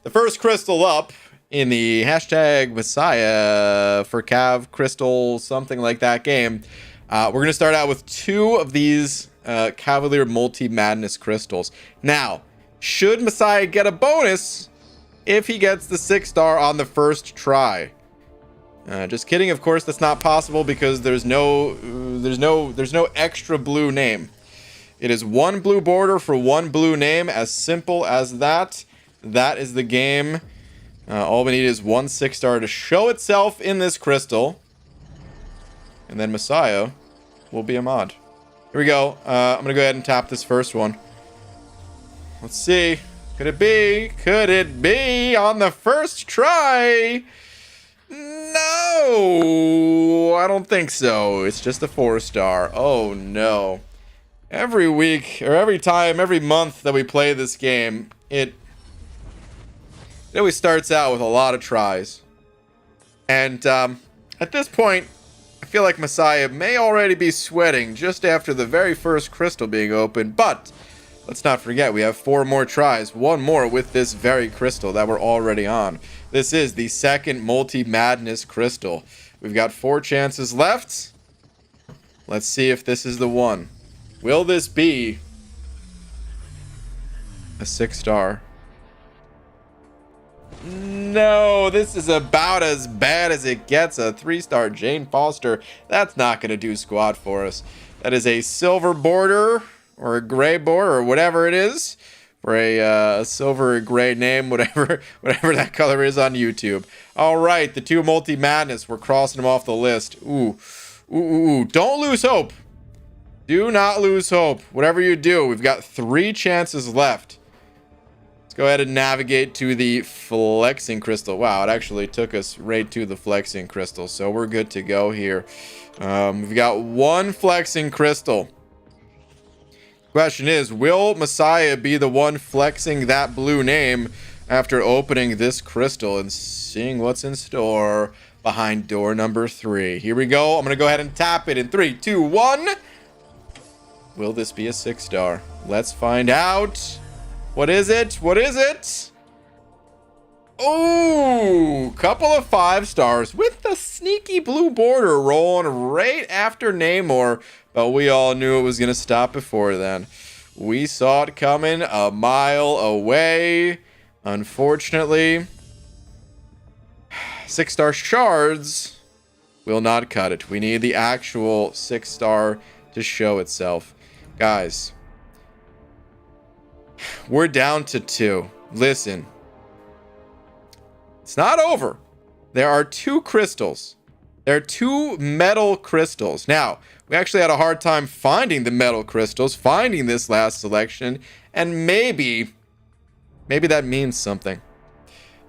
[SPEAKER 1] The first crystal up in the hashtag Messiah for Cav Crystal, something like that game. We're going to start out with 2 of these Cavalier Multi-Madness crystals. Now, should Messiah get a bonus if he gets the 6-star on the first try? Just kidding. Of course, that's not possible because there's no extra blue name. It is 1 blue border for 1 blue name. As simple as that. That is the game. All we need is 1 6-star to show itself in this crystal. And then Messiah will be a mod. Here we go. I'm going to go ahead and tap this first one. Let's see. Could it be? Could it be on the first try? No, I don't think so. It's just a 4-star. Oh, no. Every week, or every time, every month that we play this game, it always starts out with a lot of tries. And at this point, I feel like Messiah may already be sweating just after the very first crystal being opened. But let's not forget, we have 4 more tries. 1 more with this very crystal that we're already on. This is the second Multi-Madness crystal. We've got 4 chances left. Let's see if this is the one. Will this be a 6-star? No, this is about as bad as it gets. A 3-star Jane Foster. That's not going to do squat for us. That is a silver border or a gray border or whatever it is for a silver or gray name, whatever that color is on YouTube. All right, the 2 Multi-Madness. We're crossing them off the list. Ooh. Don't lose hope. Do not lose hope. Whatever you do, we've got 3 chances left. Go ahead and navigate to the flexing crystal. Wow, it actually took us right to the flexing crystal, so we're good to go here. We've got 1 flexing crystal. Go question is, will Messiah be the one flexing that blue name after opening this crystal and seeing what's in store behind door number 3? Here we go. I'm going to go ahead and tap it in 3, 2, 1. Will this be a 6-star? Let's find out. What is it? What is it? Oh, couple of 5 stars with the sneaky blue border rolling right after Namor, but we all knew it was going to stop before then. We saw it coming a mile away. Unfortunately, 6-star shards will not cut it. We need the actual 6-star to show itself. Guys, we're down to 2. Listen. It's not over. There are 2 crystals. There are 2 metal crystals. Now, we actually had a hard time finding the metal crystals, finding this last selection, and maybe that means something.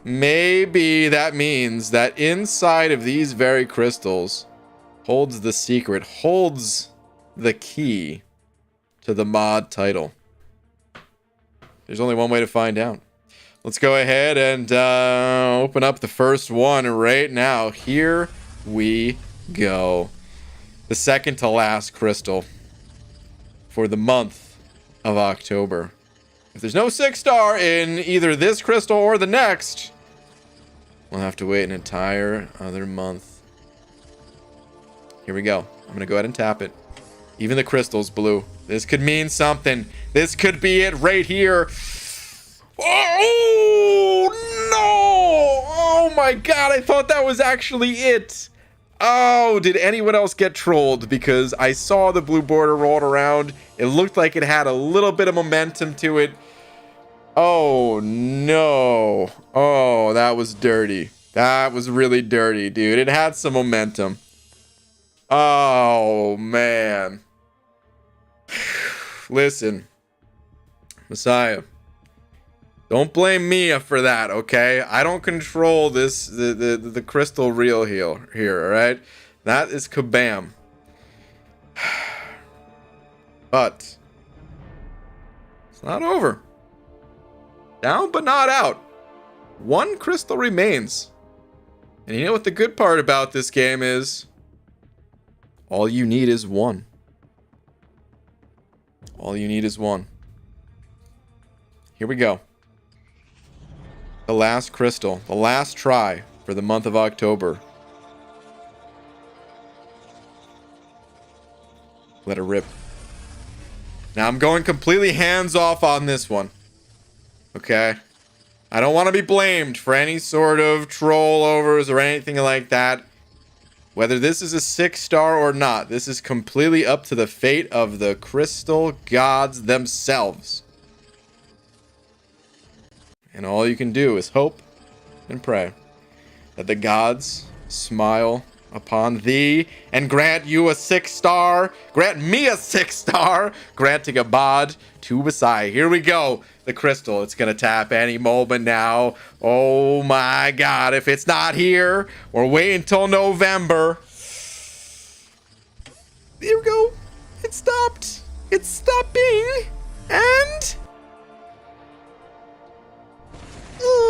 [SPEAKER 1] Maybe that means that inside of these very crystals holds the secret, holds the key to the mod title. There's only one way to find out. Let's go ahead and open up the first one right now. Here we go. The second to last crystal for the month of October. If there's no 6-star in either this crystal or the next, we'll have to wait an entire other month. Here we go. I'm going to go ahead and tap it. Even the crystal's blue. This could mean something. This could be it right here. Oh, no! Oh, my God. I thought that was actually it. Oh, did anyone else get trolled? Because I saw the blue border rolled around. It looked like it had a little bit of momentum to it. Oh, no. Oh, that was dirty. That was really dirty, dude. It had some momentum. Oh, man. Listen. Messiah. Don't blame Mia for that, okay? I don't control this, the crystal reel here, all right? That is kabam. But it's not over. Down but not out. 1 crystal remains. And you know what the good part about this game is? All you need is 1. All you need is 1. Here we go. The last crystal, the last try for the month of October. Let it rip. Now I'm going completely hands off on this one. Okay? I don't want to be blamed for any sort of troll overs or anything like that. Whether this is a 6-star or not, this is completely up to the fate of the crystal gods themselves. And all you can do is hope and pray that the gods smile upon thee and grant you a 6-star. Grant me a 6-star. Granting a mod to Messiah. Here we go. The crystal. It's going to tap any moment now. Oh my God. If it's not here, or wait until November. Here we go. It stopped. It's stopping. And... oh,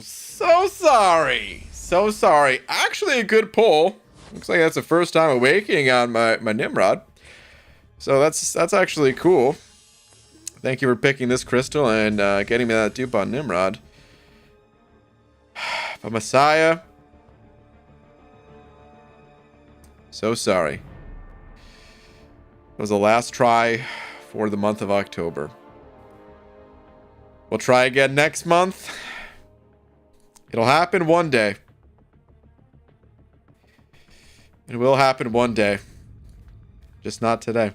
[SPEAKER 1] so sorry. So sorry. Actually, a good pull. Looks like that's the first time awakening on my Nimrod. So that's actually cool. Thank you for picking this crystal and getting me that dupe on Nimrod. But Messiah, so sorry. It was the last try for the month of October. We'll try again next month. It'll happen one day. It will happen one day. Just not today.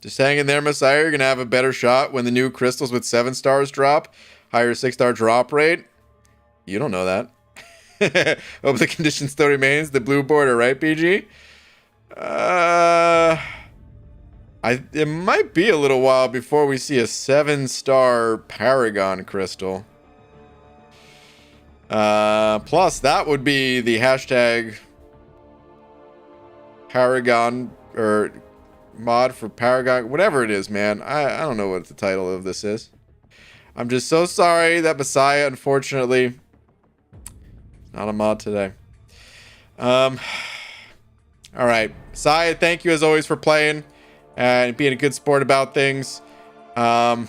[SPEAKER 1] Just hang in there, Messiah. You're going to have a better shot when the new crystals with 7 stars drop. Higher 6-star drop rate. You don't know that. Hope the condition still remains. The blue border, right, PG? It might be a little while before we see a 7-star Paragon crystal. Plus that would be the hashtag Paragon or mod for Paragon, whatever it is, man. I don't know what the title of this is. I'm just so sorry that Messiah, unfortunately, not a mod today. All right, Messiah, thank you as always for playing and being a good sport about things. I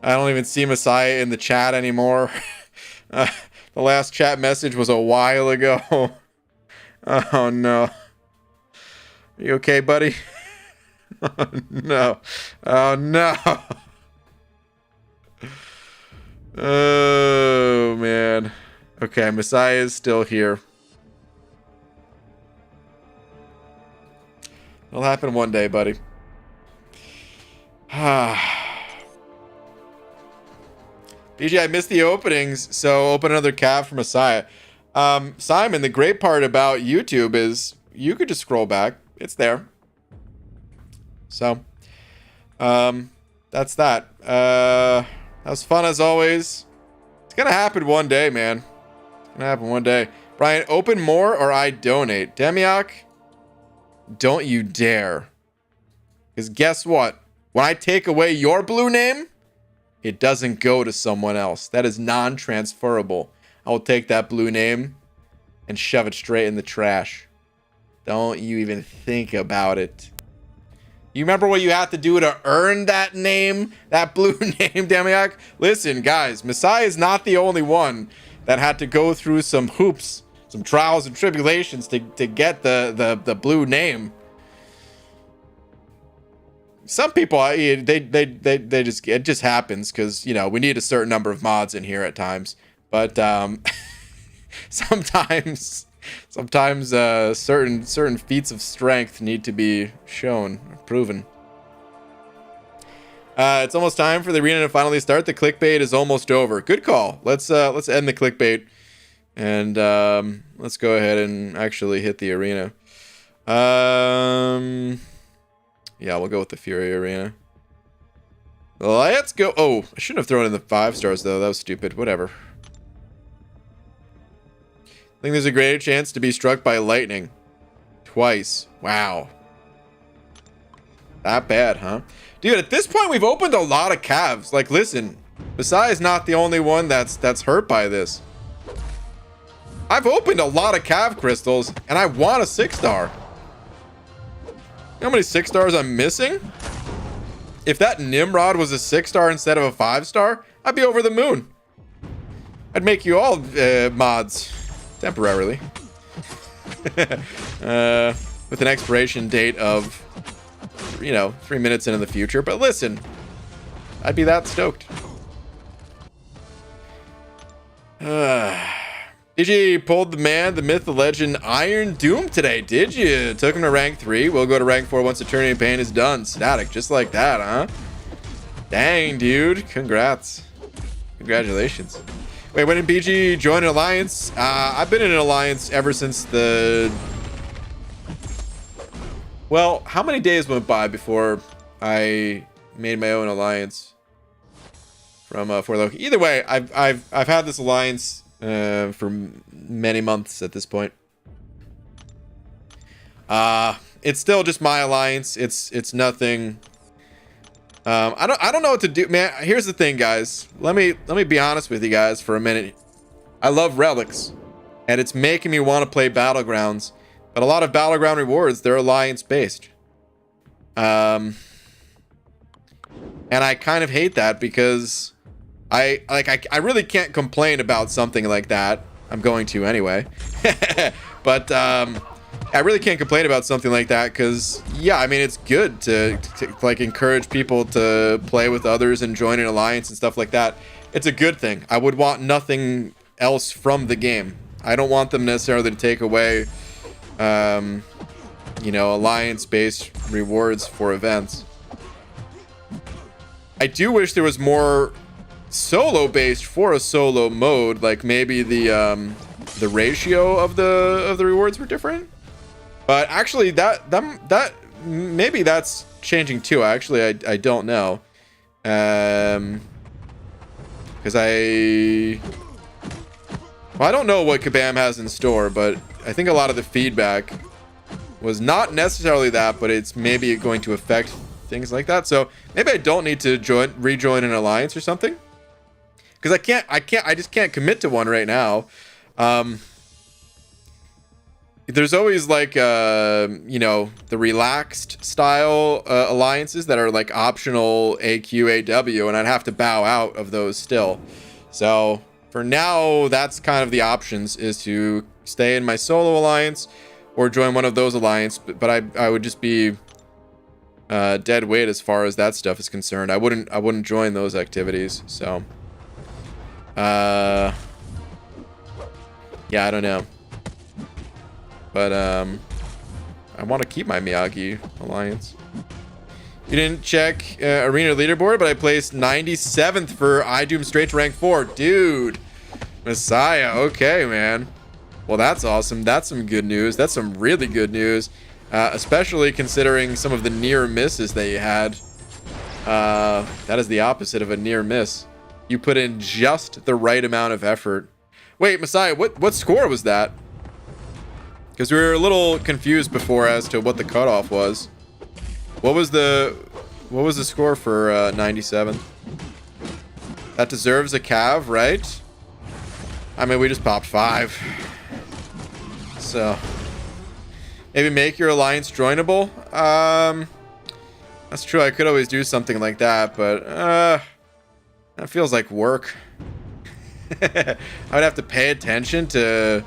[SPEAKER 1] don't even see Messiah in the chat anymore. The last chat message was a while ago. Oh no. Are you okay, buddy? Oh no. Oh no. Oh man. Okay, Messiah is still here. It'll happen one day, buddy. BG, I missed the openings, so open another cab for Messiah. Simon, the great part about YouTube is you could just scroll back. It's there. So, that's that. That was fun as always. It's gonna happen one day, man. It's gonna happen one day. Brian, open more or I donate. Demiok, don't you dare. Because guess what? When I take away your blue name, it doesn't go to someone else. That is non-transferable. I will take that blue name and shove it straight in the trash. Don't you even think about it. You remember what you have to do to earn that name? That blue name, Demiok? Listen, guys, Messiah is not the only one that had to go through some hoops, some trials and tribulations to get the blue name. Some people, they just, it just happens because, you know, we need a certain number of mods in here at times. But sometimes certain feats of strength need to be shown, proven. It's almost time for the arena to finally start. The clickbait is almost over. Good call. Let's end the clickbait and let's go ahead and actually hit the arena. Yeah, we'll go with the Fury Arena. Let's go. Oh, I shouldn't have thrown in the 5 stars though. That was stupid. Whatever. I think there's a greater chance to be struck by lightning. Twice. Wow. That bad, huh? Dude, at this point, we've opened a lot of calves. Like, listen. Messiah's not the only one that's hurt by this. I've opened a lot of calf crystals, and I want a 6-star. You know how many 6 stars I'm missing? If that Nimrod was a 6-star instead of a 5-star, I'd be over the moon. I'd make you all mods. Temporarily. With an expiration date of, you know, 3 minutes into the future. But listen, I'd be that stoked. DG pulled the man, the myth, the legend, Iron Doom today, did you? Took him to rank 3. We'll go to rank 4 once Eternity Pain is done. Static, just like that, huh? Dang, dude. Congrats. Congratulations. Wait, when did BG join an alliance? I've been in an alliance ever since the... Well, how many days went by before I made my own alliance from For Loki? Either way, I've had this alliance for many months at this point. It's still just my alliance. It's nothing. I don't know what to do, man. Here's the thing, guys. Let me be honest with you guys for a minute. I love relics, and it's making me want to play Battlegrounds. But a lot of Battleground rewards, they're alliance based. And I kind of hate that because I really can't complain about something like that. I'm going to anyway. But I really can't complain about something like that because, yeah, I mean, it's good to like encourage people to play with others and join an alliance and stuff like that. It's a good thing. I would want nothing else from the game. I don't want them necessarily to take away, you know, alliance-based rewards for events. I do wish there was more solo-based for a solo mode, like maybe the ratio of the rewards were different. But actually, that maybe that's changing too. Actually, I don't know. Because well, I don't know what Kabam has in store, but I think a lot of the feedback was not necessarily that, but it's maybe going to affect things like that. So maybe I don't need to rejoin an alliance or something, because I just can't commit to one right now. There's always like you know, the relaxed style alliances that are like optional AQ AW, and I'd have to bow out of those still. So for now, that's kind of the options, is to stay in my solo alliance or join one of those alliances. But I would just be dead weight as far as that stuff is concerned. I wouldn't join those activities. So yeah, I don't know. But I want to keep my Miyagi alliance. You didn't check arena leaderboard, but I placed 97th for iDoom straight to rank 4. Dude, Messiah. Okay, man. Well, that's awesome. That's some good news. That's some really good news, especially considering some of the near misses that you had. That is the opposite of a near miss. You put in just the right amount of effort. Wait, Messiah, what score was that? Because we were a little confused before as to what the cutoff was. What was the score for 97? That deserves a cav, right? I mean, we just popped 5. So maybe make your alliance joinable. That's true. I could always do something like that, but that feels like work. I would have to pay attention to,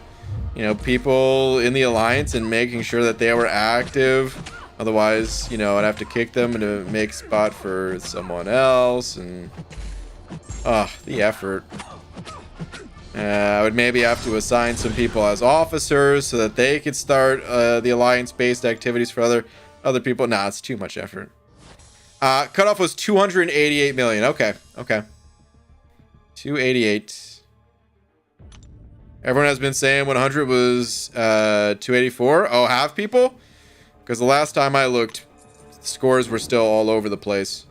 [SPEAKER 1] you know, people in the alliance and making sure that they were active. Otherwise, you know, I'd have to kick them to make spot for someone else, and the effort. I would maybe have to assign some people as officers so that they could start the alliance-based activities for other people. Nah, it's too much effort. Cutoff was 288 million. Okay. 288. Everyone has been saying 100 was 284. Oh, have people? Because the last time I looked, the scores were still all over the place.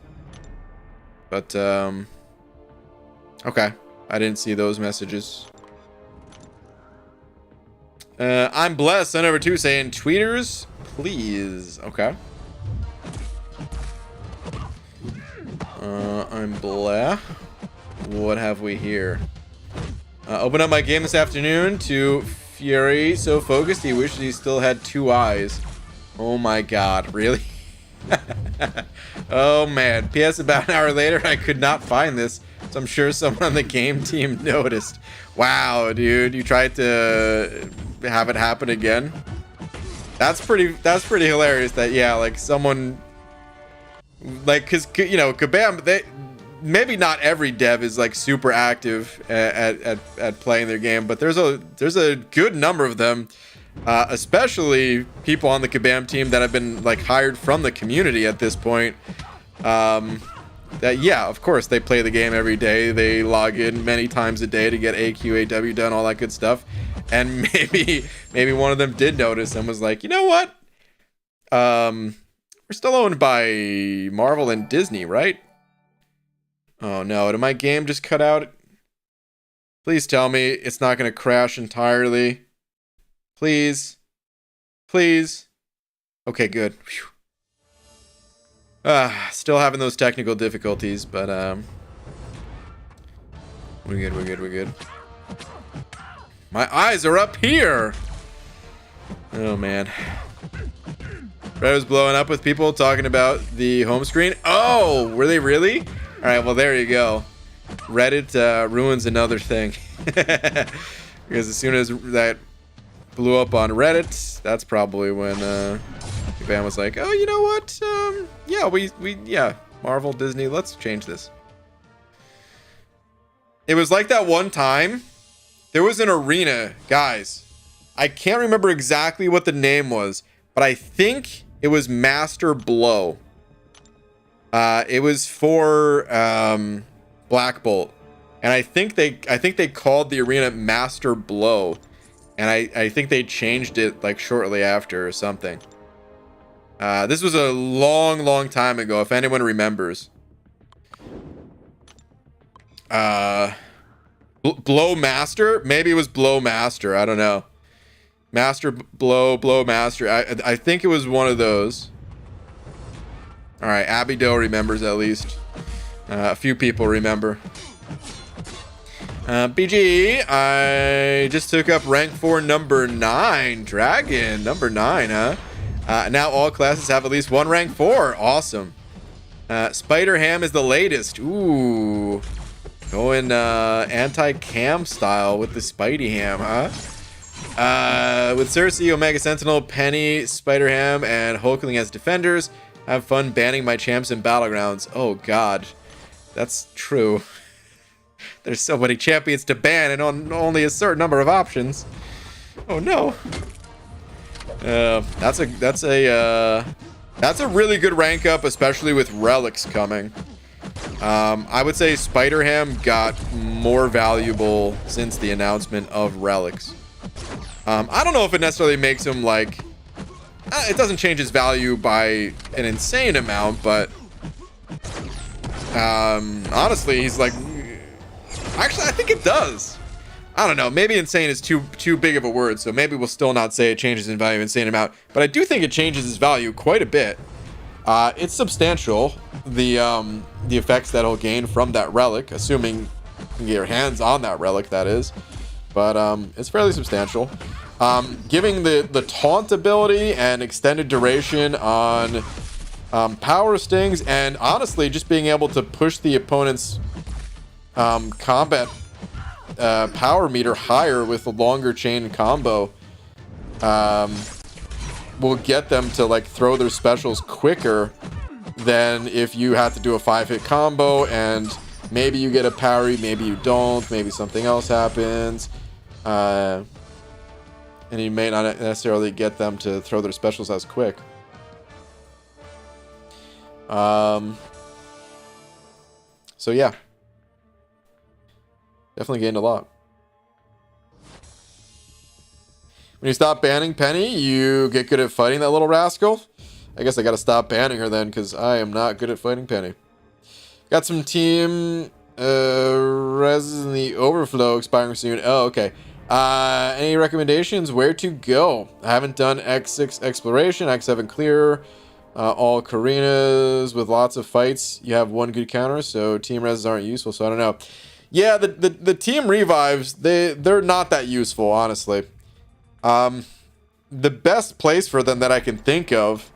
[SPEAKER 1] But, okay. I didn't see those messages. I'm blessed. Son number 2 saying tweeters, please. Okay. I'm blah. What have we here? Open up my game this afternoon to Fury. So focused, he wishes he still had 2 eyes. Oh my god, really? Oh man. PS about an hour later, I could not find this. So I'm sure someone on the game team noticed. Wow, dude. You tried to have it happen again? That's pretty hilarious that, yeah, like someone, like, cause, you know, Kabam, maybe not every dev is like super active at playing their game, but there's a good number of them, especially people on the Kabam team that have been like hired from the community at this point. That, yeah, of course they play the game every day. They log in many times a day to get AQAW done, all that good stuff. And maybe one of them did notice and was like, you know what? We're still owned by Marvel and Disney, right? Oh no, did my game just cut out? Please tell me it's not going to crash entirely. Please. Please. Okay, good. Whew. Still having those technical difficulties, but we're good. My eyes are up here. Oh man. Reddit was blowing up with people talking about the home screen. Oh, were they really? All right, well there you go. Reddit ruins another thing. Because as soon as that blew up on Reddit, that's probably when Kabam was like, oh, you know what? Yeah, Marvel, Disney, let's change this. It was like that one time. There was an arena, guys. I can't remember exactly what the name was, but I think it was Master Blow. It was for Black Bolt, and I think they called the arena Master Blow, and I think they changed it like shortly after or something. This was a long time ago, if anyone remembers. Blow Master? Maybe it was Blow Master. I don't know. Master Blow Master. I think it was one of those. All right, Abby Doe remembers at least. A few people remember. BG, I just took up rank 4 number 9. Dragon, number 9, huh? Now all classes have at least one rank 4. Awesome. Spider Ham is the latest. Ooh. Going anti-cam style with the Spidey Ham, huh? With Cersei, Omega Sentinel, Penny, Spider Ham, and Hulkling as defenders. Have fun banning my champs in Battlegrounds. Oh, God. That's true. There's so many champions to ban and only a certain number of options. Oh no. That's a really good rank up, especially with relics coming. I would say Spider Ham got more valuable since the announcement of relics. I don't know if it necessarily makes him like. It doesn't change his value by an insane amount, but honestly, he's like. Actually, I think it does. I don't know. Maybe insane is too big of a word, so maybe we'll still not say it changes in value insane amount. But I do think it changes his value quite a bit. It's substantial, the effects that he'll gain from that relic, assuming you can get your hands on that relic, that is. But it's fairly substantial. Giving the taunt ability and extended duration on power stings, and honestly, just being able to push the opponent's combat power meter higher with a longer chain combo will get them to like throw their specials quicker than if you had to do a 5-hit combo and maybe you get a parry, maybe you don't, maybe something else happens, and you may not necessarily get them to throw their specials as quick. So yeah. Definitely gained a lot. When you stop banning Penny, you get good at fighting that little rascal. I guess I gotta stop banning her then, because I am not good at fighting Penny. Got some team res in the overflow expiring soon. Oh, okay. Any recommendations where to go? I haven't done X6 exploration, X7 clear, all Karinas with lots of fights. You have one good counter, so team res aren't useful, so I don't know. Yeah, the team revives, they're not that useful, honestly. The best place for them that I can think of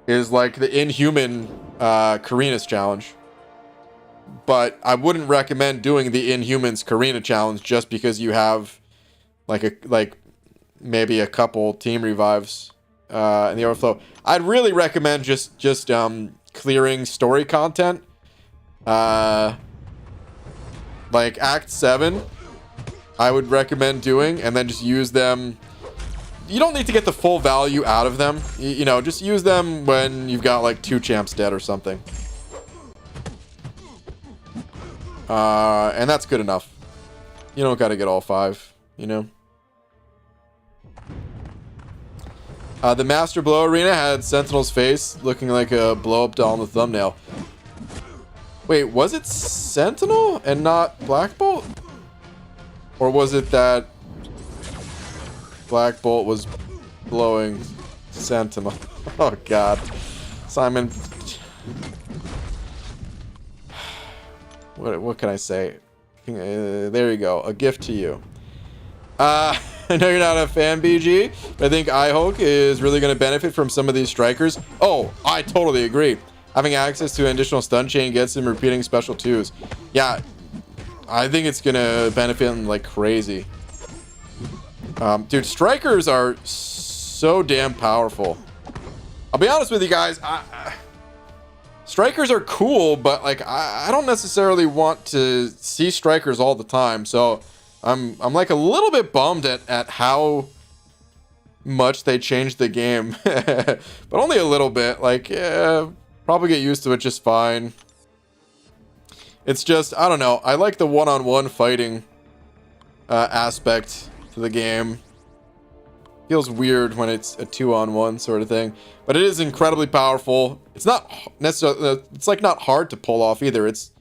[SPEAKER 1] is like the Inhuman Karina's challenge. But I wouldn't recommend doing the Inhumans Karina challenge just because you have like maybe a couple team revives in the overflow. I'd really recommend just clearing story content. Like Act 7, I would recommend doing, and then just use them. You don't need to get the full value out of them. You know, just use them when you've got like 2 champs dead or something. And that's good enough. You don't got to get all 5, you know. The Master Blow Arena had Sentinel's face looking like a blow-up doll in the thumbnail. Wait, was it Sentinel and not Black Bolt? Or was it that Black Bolt was blowing Sentinel? Oh, God. Simon. What can I say? There you go. A gift to you. I know you're not a fan, BG, but I think iHulk is really going to benefit from some of these strikers. Oh, I totally agree. Having access to an additional stun chain gets him repeating special 2s. Yeah, I think it's going to benefit him like crazy. Dude, strikers are so damn powerful. I'll be honest with you guys. Strikers are cool, but like I don't necessarily want to see strikers all the time. So I'm like a little bit bummed at how much they changed the game, but only a little bit. Like, yeah, probably get used to it just fine. It's just, I don't know. I like the one-on-one fighting aspect to the game. Feels weird when it's a 2-on-1 sort of thing, but it is incredibly powerful. It's not necessarily, it's like not hard to pull off either. It's,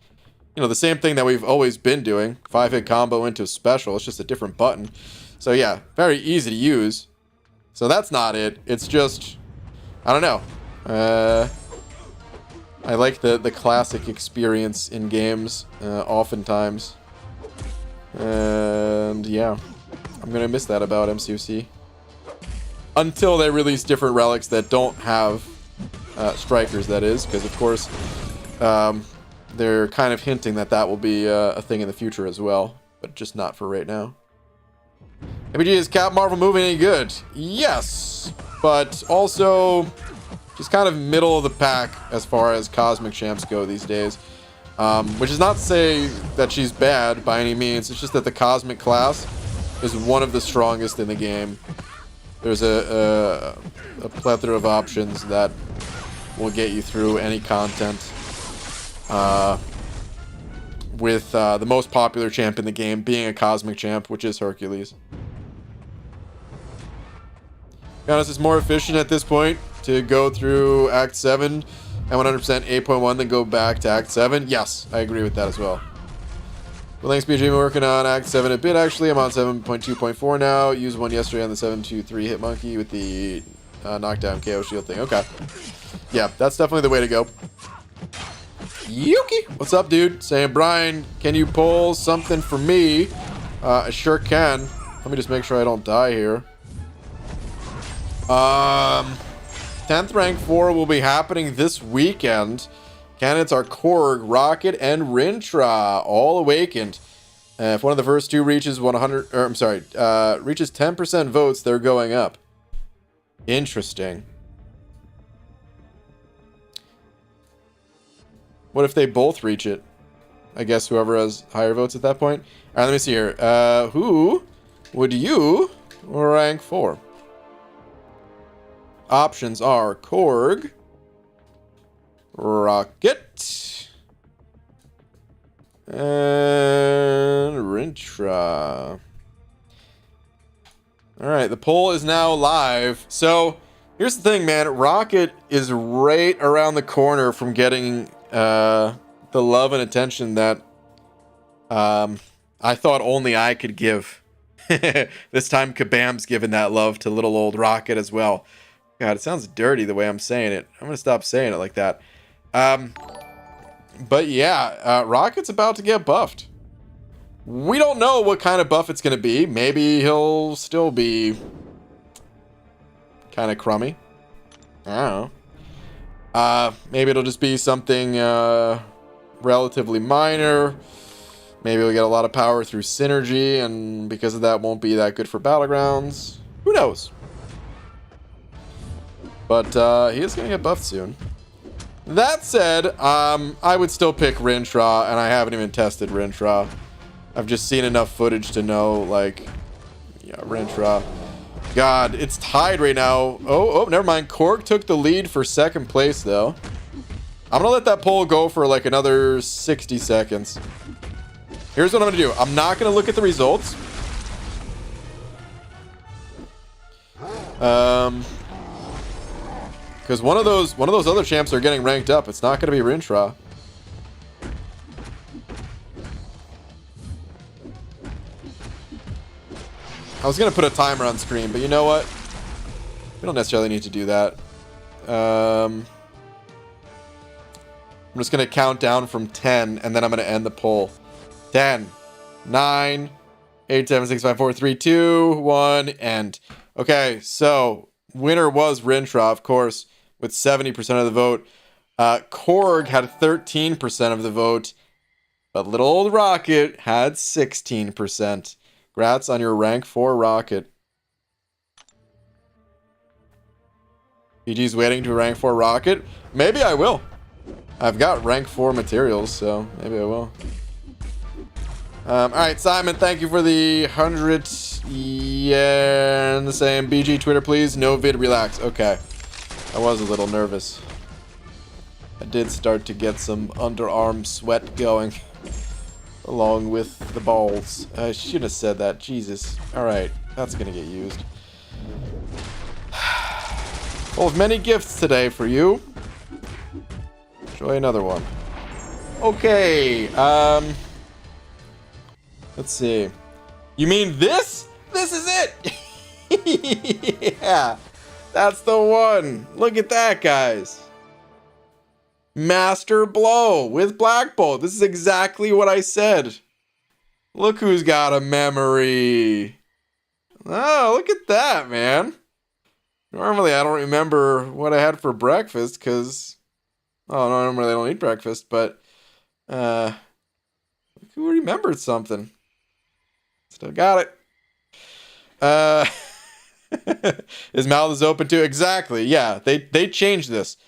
[SPEAKER 1] you know, the same thing that we've always been doing. 5-hit combo into a special. It's just a different button. So yeah, very easy to use. So that's not it. It's just, I don't know. I like the classic experience in games, oftentimes. And yeah, I'm gonna miss that about MCOC. Until they release different relics that don't have strikers, that is. Because, of course, they're kind of hinting that that will be a thing in the future as well. But just not for right now. MPG, is Cap Marvel moving any good? Yes. But also, just kind of middle of the pack as far as Cosmic Champs go these days. Which is not to say that she's bad by any means. It's just that the Cosmic class is one of the strongest in the game. There's a plethora of options that will get you through any content. With the most popular champ in the game being a Cosmic champ, which is Hercules. To be honest, it's more efficient at this point to go through Act 7 and 100% 8.1 than go back to Act 7. Yes, I agree with that as well. Well, thanks, BG. I'm working on Act 7 a bit, actually. I'm on 7.2.4 now. Used one yesterday on the 723 hit monkey with the knockdown KO shield thing. Okay. Yeah, that's definitely the way to go. Yuki! What's up, dude? Saying, Brian, can you pull something for me? I sure can. Let me just make sure I don't die here. 10th rank 4 will be happening this weekend. Candidates are Korg, Rocket, and Rintra, all awakened. If one of the first two reaches 100, or I'm sorry, reaches 10% votes, they're going up. Interesting. What if they both reach it? I guess whoever has higher votes at that point. All right, let me see here. Who would you rank for? Options are Korg, Rocket, and Rintra. Alright, the poll is now live. So, here's the thing, man. Rocket is right around the corner from getting the love and attention that I thought only I could give. This time, Kabam's giving that love to little old Rocket as well. God, it sounds dirty the way I'm saying it. I'm gonna stop saying it like that. But yeah, Rocket's about to get buffed. We don't know what kind of buff it's gonna be. Maybe he'll still be kind of crummy. I don't know. Maybe it'll just be something relatively minor. Maybe we'll get a lot of power through synergy, and because of that, won't be that good for battlegrounds. Who knows? But he is going to get buffed soon. That said, I would still pick Rintra, and I haven't even tested Rintra. I've just seen enough footage to know, like, yeah, Rintra. God, it's tied right now. Oh, never mind. Korg took the lead for second place, though. I'm going to let that poll go for, like, another 60 seconds. Here's what I'm going to do. I'm not going to look at the results. Because one of those other champs are getting ranked up. It's not going to be Rintra. I was going to put a timer on screen, but you know what? We don't necessarily need to do that. I'm just going to count down from 10, and then I'm going to end the poll. 10, 9, 8, 7, 6, 5, 4, 3, 2, 1, end. Okay, so winner was Rintra, of course, with 70% of the vote. Korg had 13% of the vote, but little old Rocket had 16%. Congrats on your rank 4 Rocket. PG's waiting to rank 4 Rocket. Maybe I will. I've got rank 4 materials, so maybe I will. Alright, Simon, thank you for the 100 yen. The same. BG Twitter, please. No vid, relax. Okay. I was a little nervous. I did start to get some underarm sweat going. Along with the balls. I should have said that. Jesus. Alright. That's gonna get used. Full of many gifts today for you. Enjoy another one. Okay, let's see. You mean this? This is it! Yeah, that's the one. Look at that, guys. Master Blow with Black Bolt. This is exactly what I said. Look who's got a memory. Oh, look at that, man. Normally, I don't remember what I had for breakfast, because... Oh, no, normally I don't eat breakfast, but... who remembered something? Still got it. His mouth is open too. Exactly, yeah. They changed this.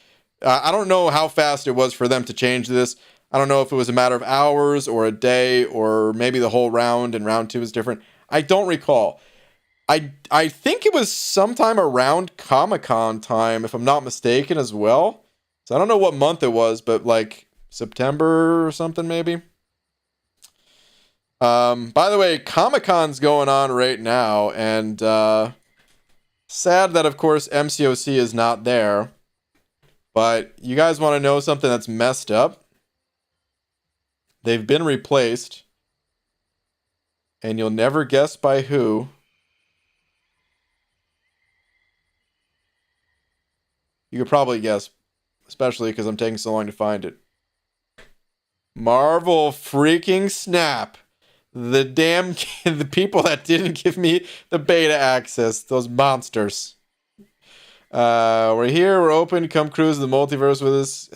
[SPEAKER 1] I don't know how fast it was for them to change this. I don't know if it was a matter of hours or a day or maybe the whole round and round 2 is different. I don't recall. I think it was sometime around Comic-Con time, if I'm not mistaken, as well. So I don't know what month it was, but like September or something maybe. By the way, Comic-Con's going on right now, and sad that, of course, MCOC is not there. But you guys want to know something that's messed up? They've been replaced, and you'll never guess by who. You could probably guess, especially because I'm taking so long to find it. Marvel freaking Snap. The damn the people that didn't give me the beta access, those monsters. We're here, we're open, come cruise the multiverse with us.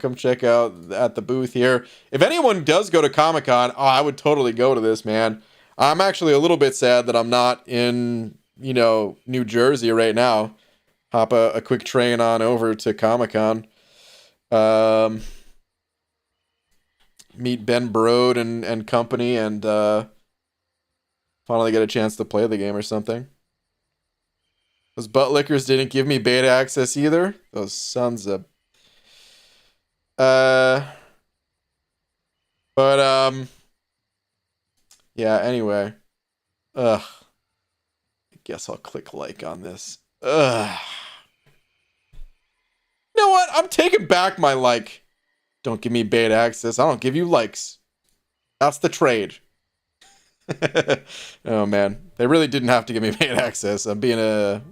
[SPEAKER 1] Come check out at the booth here. If anyone does go to Comic-Con, oh, I would totally go to this, man. I'm actually a little bit sad that I'm not in, New Jersey right now. Hop a quick train on over to Comic-Con. Meet Ben Brode and company, and finally get a chance to play the game or something. Those butt lickers didn't give me beta access either. Those sons of... yeah, anyway. Ugh. I guess I'll click like on this. Ugh. You know what? I'm taking back my like. Don't give me beta access. I don't give you likes. That's the trade. Oh, man. They really didn't have to give me beta access. I'm being a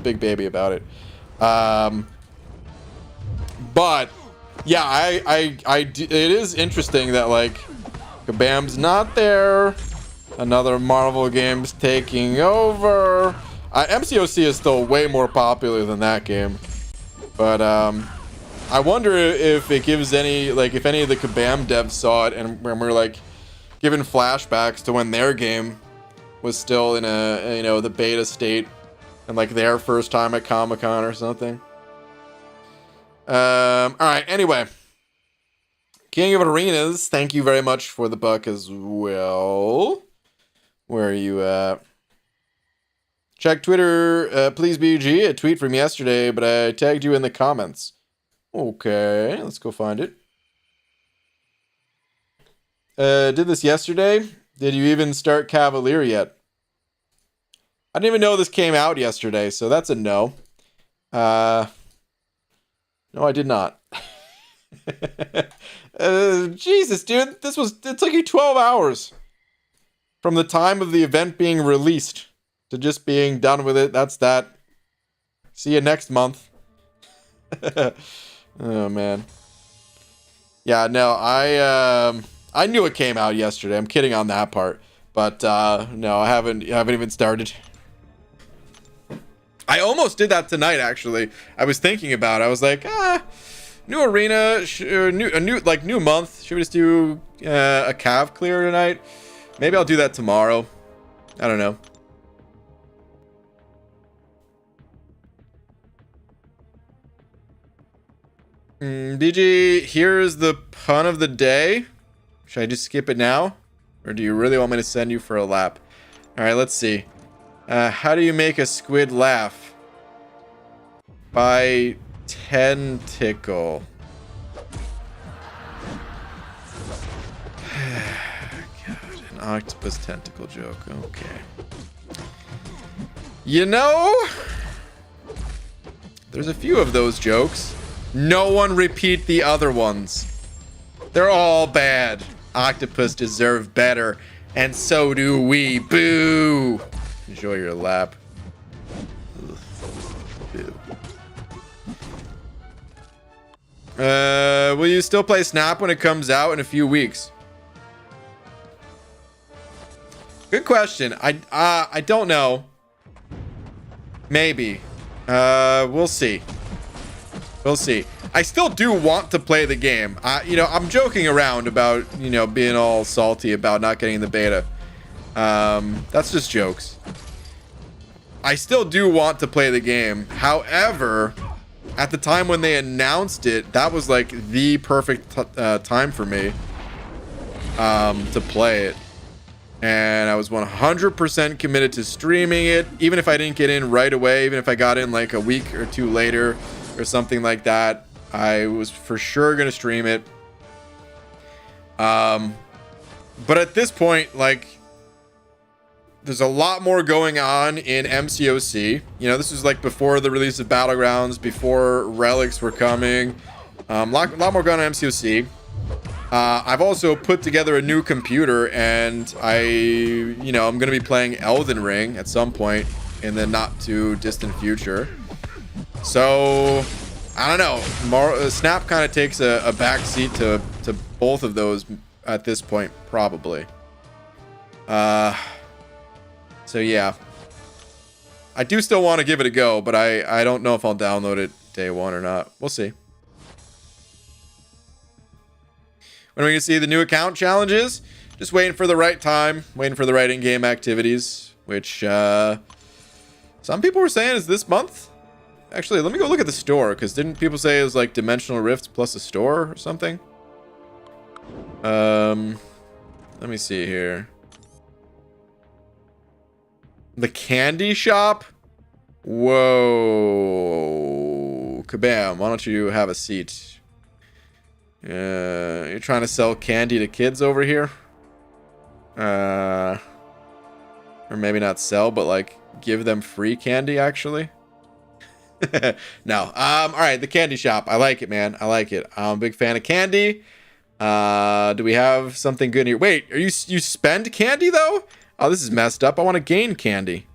[SPEAKER 1] big baby about it. But, yeah, it is interesting that, like, Kabam's not there. Another Marvel game's taking over. MCOC is still way more popular than that game. But, I wonder if it gives any, like, if any of the Kabam devs saw it and we're, like, given flashbacks to when their game was still in a, the beta state and, like, their first time at Comic-Con or something. Alright, anyway. King of Arenas, thank you very much for the buck as well. Where are you at? Check Twitter, please BG, a tweet from yesterday, but I tagged you in the comments. Okay, let's go find it. Did this yesterday? Did you even start Cavalier yet? I didn't even know this came out yesterday, so that's a no. No, I did not. Jesus, dude, it took you 12 hours from the time of the event being released to just being done with it. That's that. See you next month. Oh, man. Yeah, no, I knew it came out yesterday. I'm kidding on that part. But, no, I haven't even started. I almost did that tonight, actually. I was thinking about it. I was like, new arena, new month. Should we just do a Cav clear tonight? Maybe I'll do that tomorrow. I don't know. BG, here's the pun of the day. Should I just skip it now? Or do you really want me to send you for a lap? Alright, let's see. How do you make a squid laugh? By tentacle. God, an octopus tentacle joke. Okay. There's a few of those jokes. No one repeat the other ones. They're all bad. Octopus deserve better. And so do we. Boo. Enjoy your lap. Ugh. Boo. Will you still play Snap when it comes out in a few weeks? Good question. I don't know. Maybe. We'll see. We'll see. I still do want to play the game. You know, I'm joking around about, you know, being all salty about not getting the beta. That's just jokes. I still do want to play the game. However, at the time when they announced it, that was like the perfect time for me to play it. And I was 100% committed to streaming it, even if I didn't get in right away, even if I got in like a week or two later or something like that. I was for sure going to stream it. But at this point, like, there's a lot more going on in MCOC. You know, this was like before the release of Battlegrounds, before relics were coming. A lot more going on in MCOC. I've also put together a new computer, and I'm going to be playing Elden Ring at some point in the not too distant future. So, I don't know. Snap kind of takes a back seat to both of those at this point, probably. So yeah. I do still want to give it a go, but I don't know if I'll download it day one or not. We'll see. When are we going to see the new account challenges? Just waiting for the right time. Waiting for the right in-game activities. Which, some people were saying is this month. Actually, let me go look at the store. Because didn't people say it was like Dimensional Rift plus a store or something? Let me see here. The candy shop? Whoa. Kabam. Why don't you have a seat? You're trying to sell candy to kids over here? Or maybe not sell, but like give them free candy, actually? No. Alright, the candy shop. I like it, man. I like it. I'm a big fan of candy. Do we have something good here? Wait, you spend candy, though? Oh, this is messed up. I want to gain candy.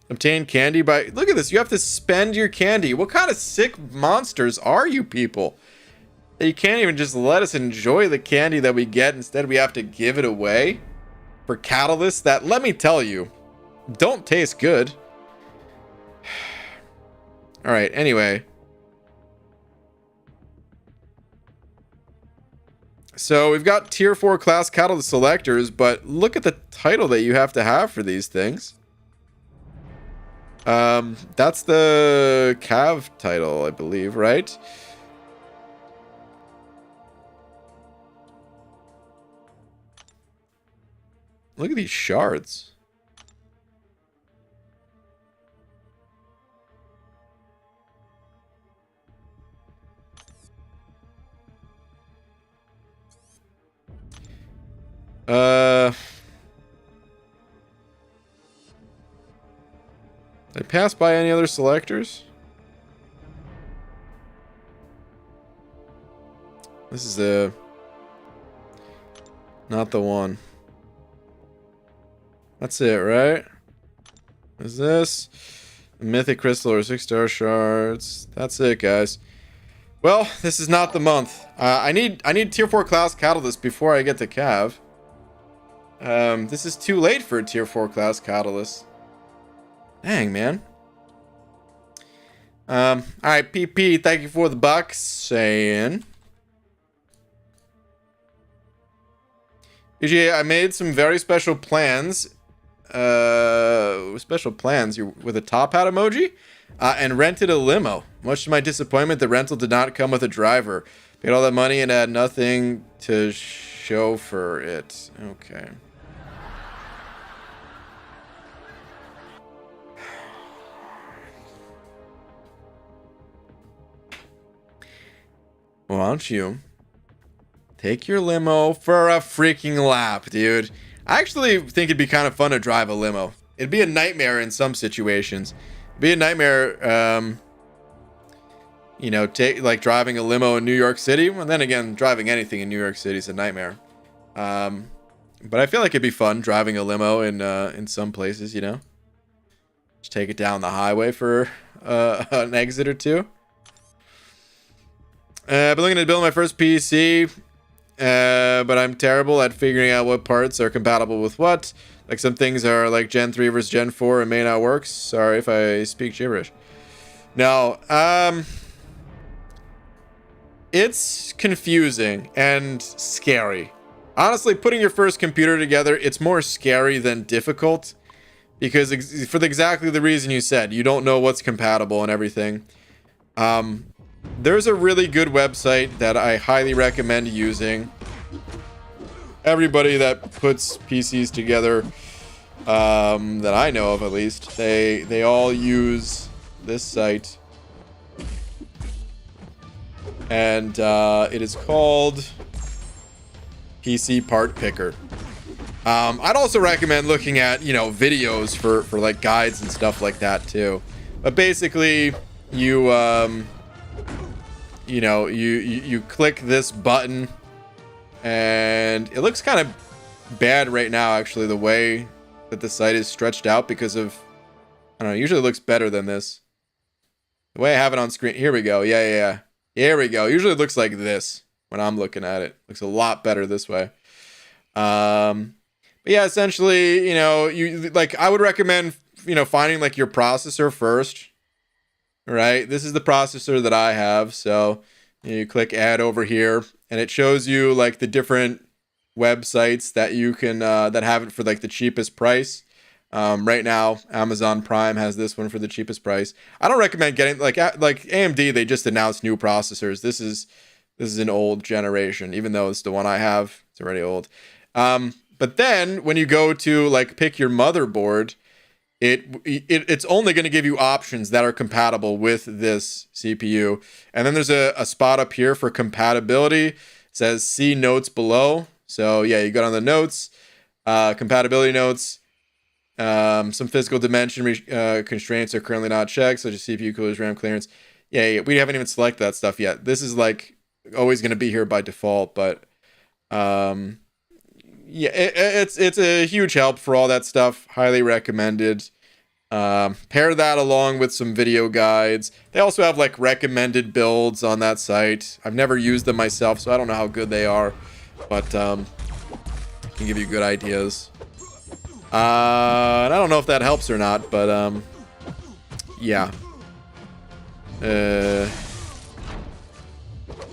[SPEAKER 1] Obtain candy by... Look at this. You have to spend your candy. What kind of sick monsters are you people? You can't even just let us enjoy the candy that we get. Instead, we have to give it away for catalysts that, let me tell you, don't taste good. All right. Anyway. So we've got tier 4 class catalyst selectors, but look at the title that you have to have for these things. That's the Cav title, I believe, right? Look at these shards. Did I pass by any other selectors? This is not the one. That's it, right? Is this Mythic Crystal or 6-star shards? That's it, guys. Well, this is not the month. I need tier 4 class catalyst before I get to Cav. This is too late for a tier 4 class catalyst. Dang, man. Alright, PP, thank you for the bucks. Saying. UGA, I made some very special plans. Special plans with a top hat emoji. And rented a limo. Much to my disappointment, the rental did not come with a driver. Paid all that money and had nothing to show for it. Okay. Why don't you take your limo for a freaking lap, dude? I actually think it'd be kind of fun to drive a limo. It'd be a nightmare in some situations. Be a nightmare. You know, like driving a limo in New York City. Well, then again, driving anything in New York City is a nightmare. But I feel like it'd be fun driving a limo in some places, you know. Just take it down the highway for an exit or two. I've been looking to build my first PC, but I'm terrible at figuring out what parts are compatible with what. Like some things are like Gen 3 versus Gen 4 and may not work. Sorry if I speak gibberish. No, it's confusing and scary. Honestly, putting your first computer together, it's more scary than difficult. Because for exactly the reason you said, you don't know what's compatible and everything. There's a really good website that I highly recommend using. Everybody that puts PCs together, that I know of at least, they all use this site. And it is called PC Part Picker. I'd also recommend looking at, you know, videos for like guides and stuff like that too. But basically, you know, you click this button, and it looks kind of bad right now, actually, the way that the site is stretched out because of, I don't know, usually it looks better than this. The way I have it on screen, here we go. Yeah. Here we go. Usually it looks like this when I'm looking at it. Looks a lot better this way. But yeah, essentially, you know, you like, I would recommend, you know, finding like your processor first, right? This is the processor that I have. So you click add over here and it shows you like the different websites that you can, that have it for like the cheapest price. Right now, Amazon Prime has this one for the cheapest price. I don't recommend getting like AMD. They just announced new processors. This is an old generation, even though it's the one I have. It's already old. But then when you go to like pick your motherboard, it's only going to give you options that are compatible with this CPU. And then there's a spot up here for compatibility. It says see notes below. So yeah, you go on the notes, compatibility notes. Some physical dimension constraints are currently not checked, such as CPU coolers, RAM clearance. Yeah, we haven't even selected that stuff yet. This is like always going to be here by default, but yeah, it's a huge help for all that stuff. Highly recommended. Pair that along with some video guides. They also have like recommended builds on that site. I've never used them myself, so I don't know how good they are, but can give you good ideas. And I don't know if that helps or not, but yeah. I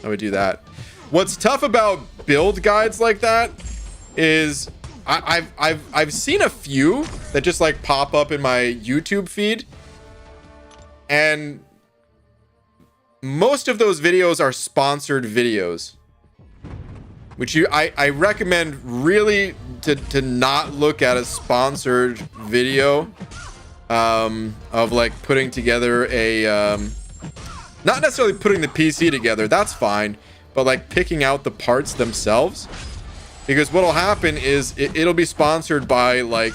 [SPEAKER 1] would do that. What's tough about build guides like that is I've seen a few that just like pop up in my YouTube feed, and most of those videos are sponsored videos, which I recommend really to not look at a sponsored video of like putting together a not necessarily putting the PC together, that's fine, but like picking out the parts themselves. Because what'll happen is it'll be sponsored by like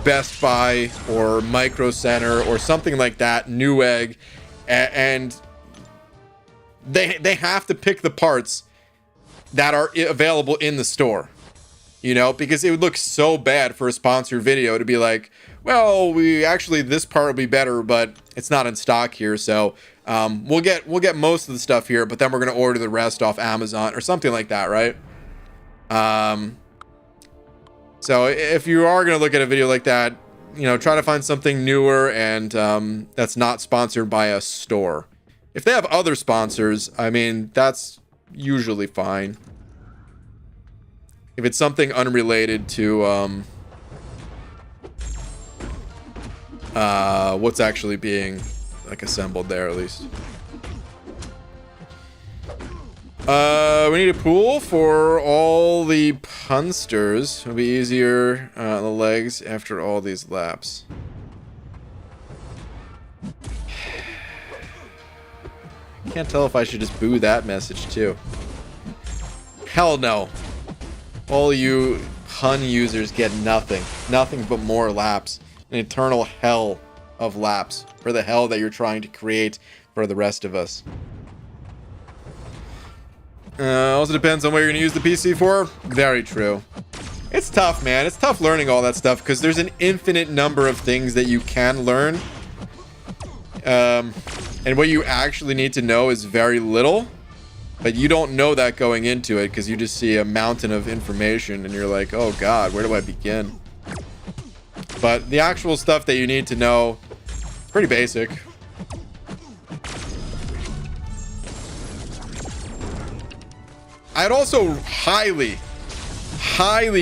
[SPEAKER 1] Best Buy or Micro Center or something like that, Newegg, and they have to pick the parts that are available in the store, you know, because it would look so bad for a sponsored video to be like, well, this part will be better, but it's not in stock here, so we'll get most of the stuff here, but then we're gonna order the rest off Amazon or something like that, right? So if you are going to look at a video like that, you know, try to find something newer and that's not sponsored by a store. If they have other sponsors, I mean, that's usually fine. If it's something unrelated to what's actually being like assembled there, at least. We need a pool for all the punsters. It'll be easier on the legs after all these laps. Can't tell if I should just boo that message too. Hell no. All you pun users get nothing. Nothing but more laps. An eternal hell of laps. for the hell that you're trying to create for the rest of us. Also depends on what you're going to use the PC for. Very true. It's tough, man. It's tough learning all that stuff because there's an infinite number of things that you can learn. And what you actually need to know is very little. But you don't know that going into it because you just see a mountain of information and you're like, oh God, where do I begin? But the actual stuff that you need to know is pretty basic. I'd also highly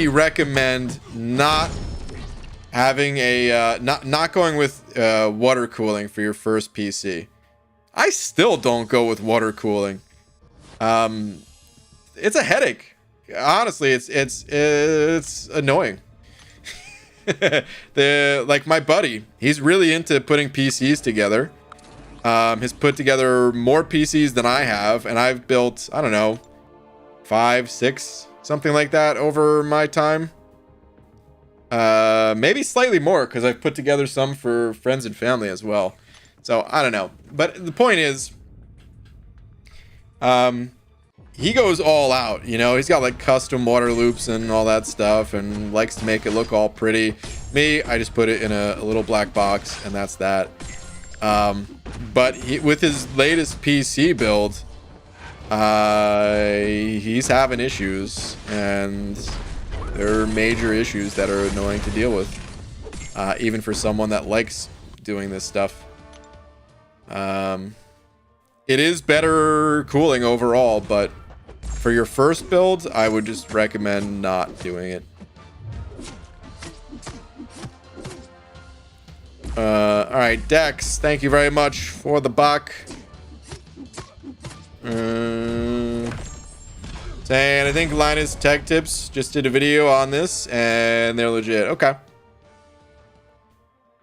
[SPEAKER 1] recommend not having a not going with water cooling for your first PC. I still don't go with water cooling. It's a headache. Honestly, it's annoying. Like my buddy, he's really into putting PCs together. Has put together more PCs than I have, and I've built, I don't know, 5, 6, something like that over my time. Maybe slightly more because I've put together some for friends and family as well. So I don't know. But the point is, he goes all out, you know. He's got like custom water loops and all that stuff and likes to make it look all pretty. Me, I just put it in a little black box and that's that. But with his latest PC build, he's having issues, and there are major issues that are annoying to deal with, even for someone that likes doing this stuff. It is better cooling overall, but for your first build, I would just recommend not doing it. All right, Dex, thank you very much for the buck. Saying, I think Linus Tech Tips just did a video on this, and they're legit. Okay.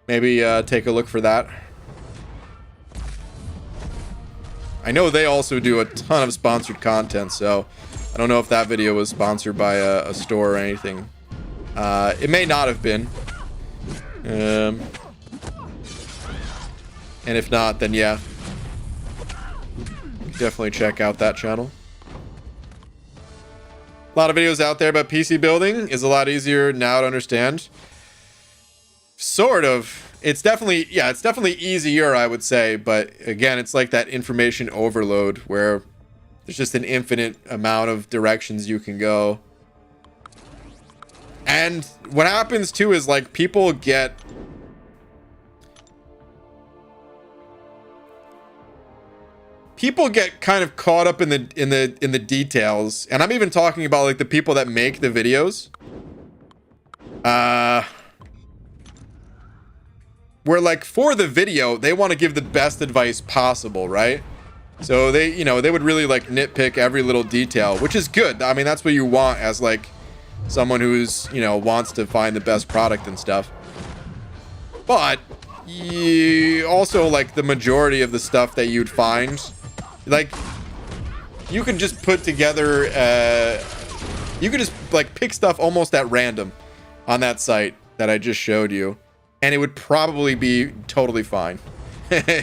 [SPEAKER 1] Maybe take a look for that. I know they also do a ton of sponsored content, so I don't know if that video was sponsored by a store or anything. It may not have been. And if not, then yeah. Definitely check out that channel. A lot of videos out there about PC building. Is a lot easier now to understand. Sort of. It's definitely, yeah, it's definitely easier, I would say. But again, it's like that information overload where there's just an infinite amount of directions you can go. And what happens too is like people get kind of caught up in the details, and I'm even talking about like the people that make the videos. Where like for the video, they want to give the best advice possible, right? So they, you know, they would really like nitpick every little detail, which is good. I mean, that's what you want as like someone who's, you know, wants to find the best product and stuff. But you also like the majority of the stuff that you'd find, like you could just put together, you could just like pick stuff almost at random on that site that I just showed you, and it would probably be totally fine.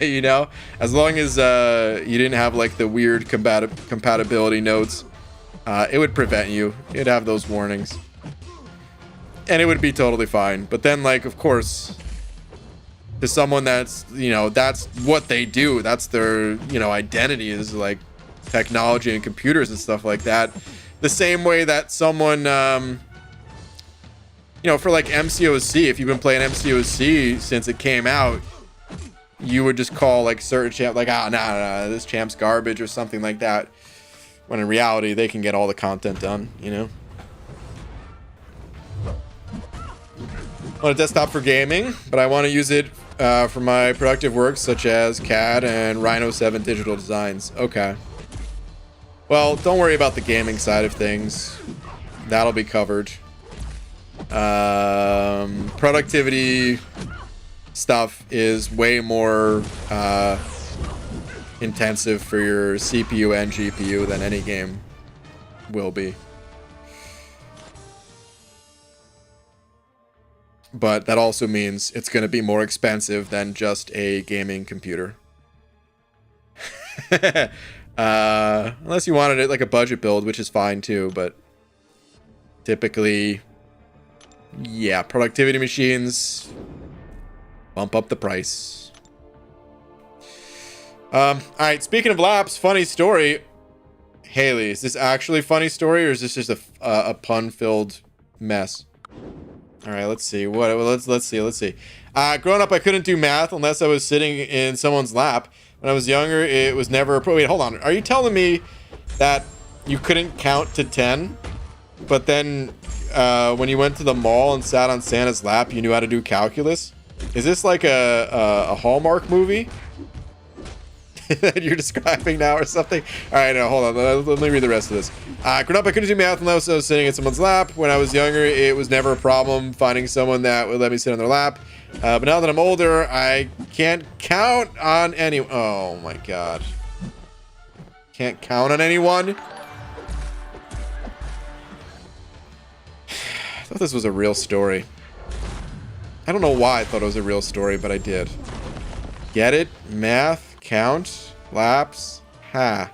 [SPEAKER 1] You know, as long as you didn't have like the weird compatibility notes, it would prevent you. It'd have those warnings, and it would be totally fine. But then, like, of course, to someone that's, you know, that's what they do, that's their, you know, identity is like technology and computers and stuff like that. The same way that someone, you know, for like MCOC, if you've been playing MCOC since it came out, you would just call like certain champ like, ah, nah, this champ's garbage or something like that. When in reality, they can get all the content done, you know. I want a desktop for gaming, but I want to use it for my productive work, such as CAD and Rhino 7 digital designs. Okay. Well, don't worry about the gaming side of things. That'll be covered. Productivity stuff is way more intensive for your CPU and GPU than any game will be. but that also means it's going to be more expensive than just a gaming computer. Unless you wanted it like a budget build, which is fine too, but typically, yeah, productivity machines bump up the price. All right, speaking of laps, funny story. Haley, is this actually a funny story, or is this just a pun-filled mess? All right, let's see. Let's see. Growing up, I couldn't do math unless I was sitting in someone's lap. When I was younger, it was never. Wait, hold on. Are you telling me that you couldn't count to 10, but then when you went to the mall and sat on Santa's lap, you knew how to do calculus? Is this like a Hallmark movie that you're describing now or something? All right, no, hold on. Let me read the rest of this. Growing up, I couldn't do math unless I was sitting in someone's lap. When I was younger, it was never a problem finding someone that would let me sit on their lap. But now that I'm older, I can't count on any. Oh my god. Can't count on anyone? I thought this was a real story. I don't know why I thought it was a real story, but I did. Get it? Math, count, laps. Ha.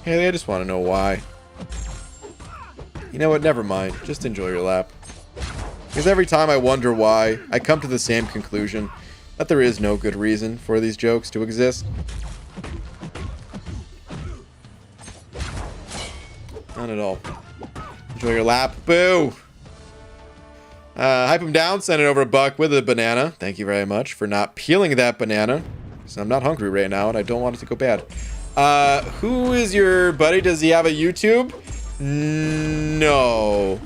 [SPEAKER 1] Haley, I just want to know why. You know what? Never mind. Just enjoy your lap. Because every time I wonder why, I come to the same conclusion. That there is no good reason for these jokes to exist. None at all. Enjoy your lap. Boo! Hype him down. Send it over $1 with a banana. Thank you very much for not peeling that banana. Because I'm not hungry right now and I don't want it to go bad. Who is your buddy? Does he have a YouTube? No.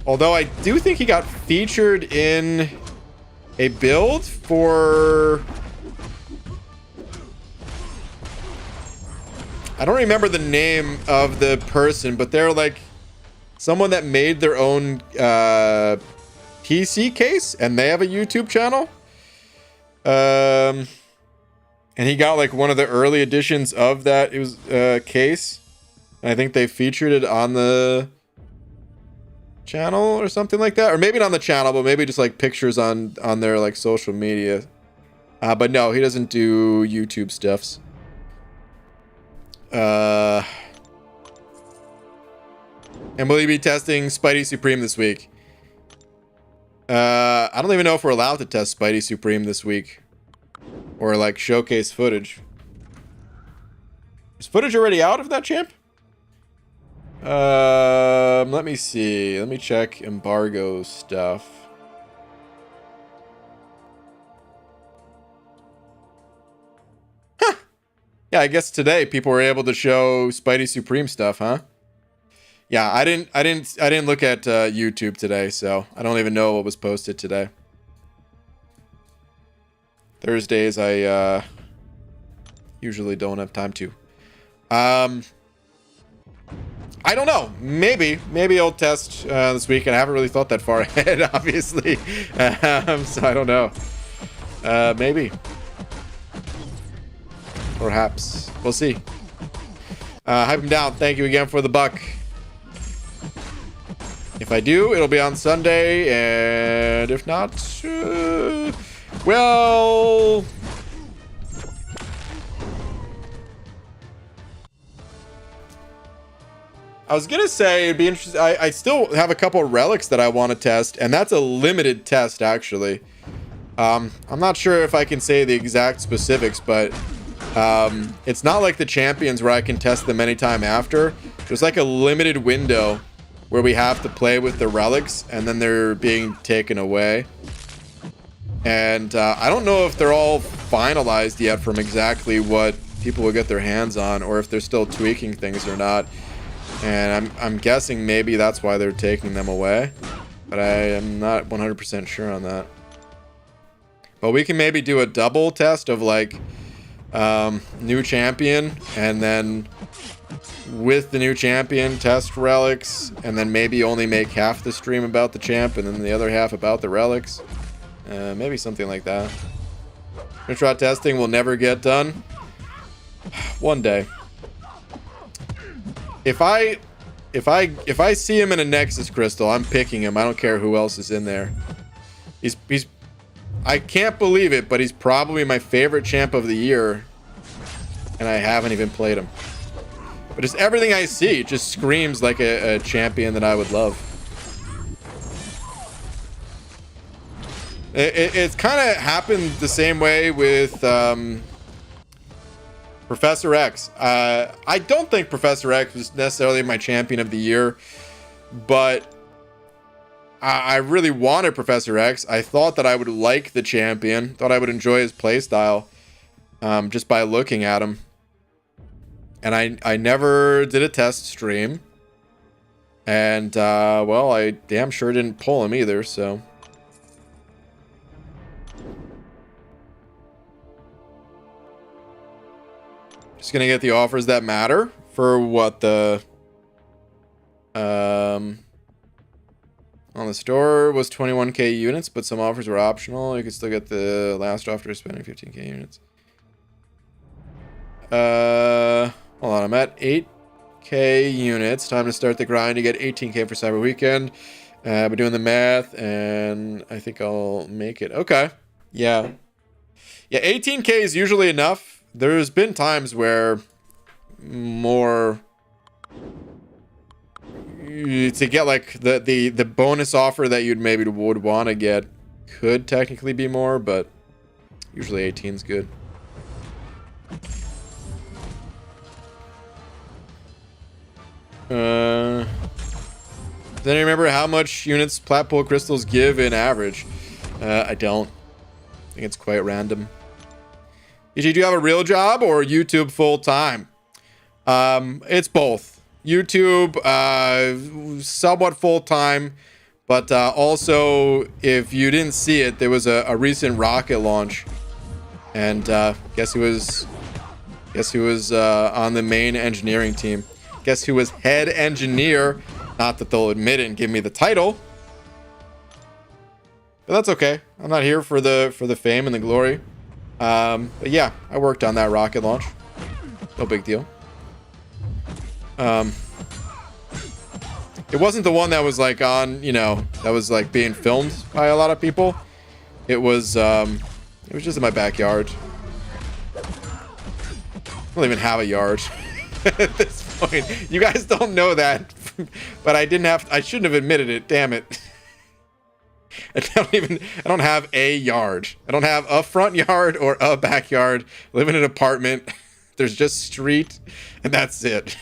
[SPEAKER 1] Although I do think he got featured in a build for... I don't remember the name of the person, but they're like someone that made their own PC case, and they have a YouTube channel. And he got like one of the early editions of that case. And I think they featured it on the channel or something like that, or maybe not on the channel, but maybe just like pictures on their like social media. But no, he doesn't do YouTube stuffs. And will he be testing Spidey Supreme this week? I don't even know if we're allowed to test Spidey Supreme this week, or like showcase footage. Is footage already out of that, champ? Let me see. Let me check embargo stuff. Huh. Yeah, I guess today people were able to show Spidey Supreme stuff, huh? Yeah, I didn't look at YouTube today, so I don't even know what was posted today. Thursdays I usually don't have time to. I don't know. Maybe I'll test this week, and I haven't really thought that far ahead, obviously. So I don't know. Maybe. Perhaps. We'll see. Hype him down. Thank you again for the $1. If I do, it'll be on Sunday, and if not, well... I was gonna say it'd be interesting. I still have a couple of relics that I want to test, and that's a limited test, actually. I'm not sure if I can say the exact specifics, but it's not like the champions where I can test them anytime after. There's like a limited window where we have to play with the relics, and then they're being taken away. And I don't know if they're all finalized yet from exactly what people will get their hands on, or if they're still tweaking things or not. And I'm guessing maybe that's why they're taking them away, but I am not 100% sure on that. But we can maybe do a double test of like new champion, and then with the new champion test relics, and then maybe only make half the stream about the champ and then the other half about the relics. Maybe something like that. Intra testing will never get done. One day. If I see him in a Nexus Crystal, I'm picking him. I don't care who else is in there. He's I can't believe it, but he's probably my favorite champ of the year, and I haven't even played him. But just everything I see just screams like a champion that I would love. It's kind of happened the same way with Professor X. I don't think Professor X was necessarily my champion of the year, but I really wanted Professor X. I thought that I would like the champion, thought I would enjoy his playstyle just by looking at him. And I never did a test stream. And, well, I damn sure didn't pull him either, so. Just gonna get the offers that matter for what the... on the store was 21k units, but some offers were optional. You could still get the last offer spending 15k units. Hold on, I'm at 8k units. Time to start the grind to get 18k for Cyber Weekend. I've been doing the math, and I think I'll make it. Okay. Yeah. Yeah, 18k is usually enough. There's been times where more... to get like the bonus offer that you'd maybe would want to get could technically be more, but usually 18 is good. Does anyone remember how much units plat pool crystals give in average? I don't. I think it's quite random. EG, do you have a real job or YouTube full time? It's both. YouTube, somewhat full-time, but also, if you didn't see it, there was a recent rocket launch, and guess who was on the main engineering team? Guess who was head engineer? Not that they'll admit it and give me the title, but that's okay. I'm not here for the fame and the glory. But yeah, I worked on that rocket launch. No big deal. It wasn't the one that was like on, you know, that was like being filmed by a lot of people. It was just in my backyard. I don't even have a yard at this point. You guys don't know that, but I shouldn't have admitted it. Damn it. I don't have a yard. I don't have a front yard or a backyard. I live in an apartment. There's just street, and that's it.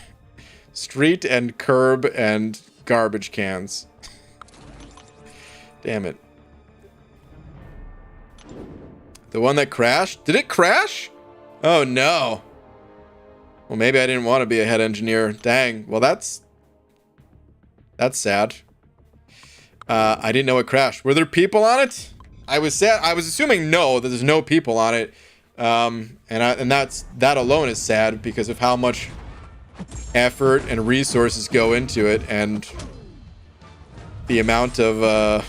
[SPEAKER 1] Street and curb and garbage cans. Damn it. The one that crashed? Did it crash? Oh no. Well, maybe I didn't want to be a head engineer. Dang. Well, that's sad. I didn't know it crashed. Were there people on it? I was assuming no, that there's no people on it. And that alone is sad because of how much effort and resources go into it, and the amount of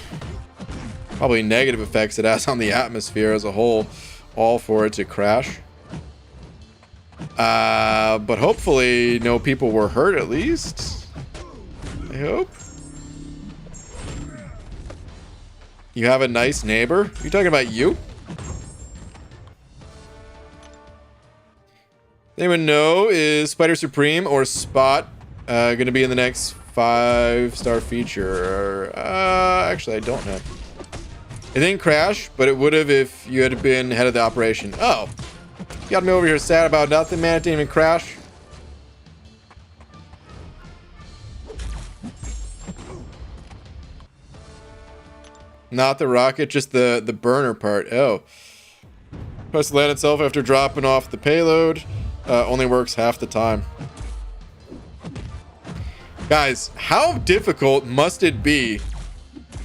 [SPEAKER 1] probably negative effects it has on the atmosphere as a whole, all for it to crash. But hopefully no people were hurt, at least. I hope. You have a nice neighbor? You talking about you? Anyone know, is Spider Supreme or Spot going to be in the next 5-star feature? Actually, I don't know. It didn't crash, but it would have if you had been head of the operation. Oh, you got me over here sad about nothing, man. It didn't even crash. Not the rocket, just the burner part. Oh. Press to land itself after dropping off the payload. Only works half the time. Guys, how difficult must it be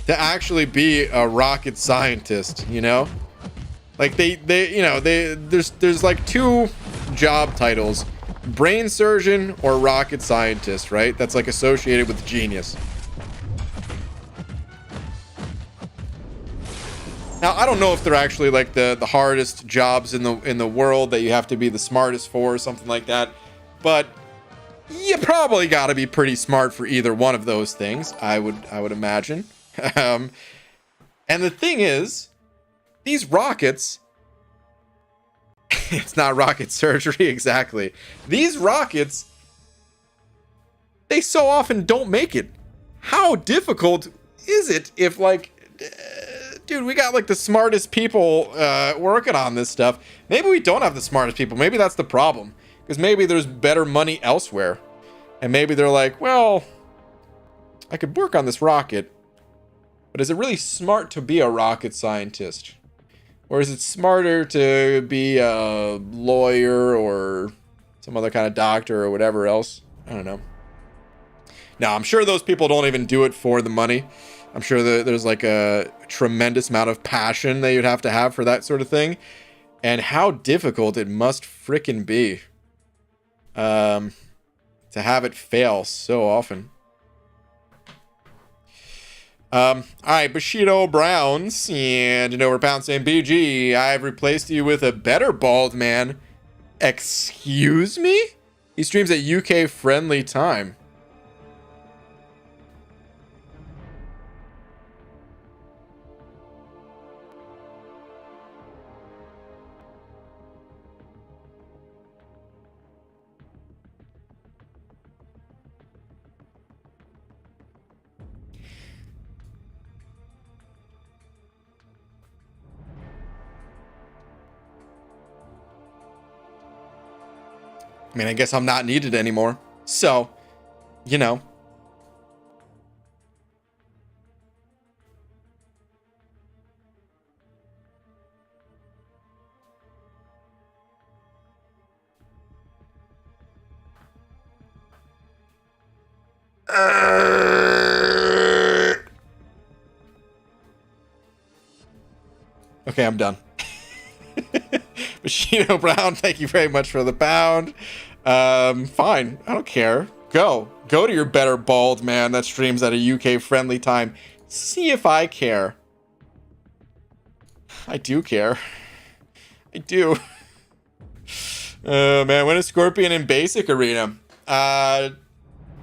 [SPEAKER 1] to actually be a rocket scientist, you know? Like there's like two job titles, brain surgeon or rocket scientist, right? That's like associated with genius. Now, I don't know if they're actually like the hardest jobs in the world that you have to be the smartest for or something like that, but you probably got to be pretty smart for either one of those things, I would imagine. And the thing is, these rockets, it's not rocket surgery exactly. These rockets, they so often don't make it. How difficult is it if, like, dude, we got like the smartest people working on this stuff. Maybe we don't have the smartest people. Maybe that's the problem, because maybe there's better money elsewhere, and maybe they're like, well, I could work on this rocket, but is it really smart to be a rocket scientist? Or is it smarter to be a lawyer or some other kind of doctor or whatever else? I don't know. Now, I'm sure those people don't even do it for the money. I'm sure that there's like a tremendous amount of passion that you'd have to have for that sort of thing. And how difficult it must frickin' be to have it fail so often. All right, Bushido Browns and over pound saying, BG, I've replaced you with a better bald man. Excuse me? He streams at UK friendly time. I mean, I guess I'm not needed anymore. So, you know. Okay, I'm done. Bushido Brown, thank you very much for the pound. Fine, I don't care. Go to your better bald man that streams at a UK friendly time. See if I care. I do care. I do. Man, when is Scorpion in Basic Arena?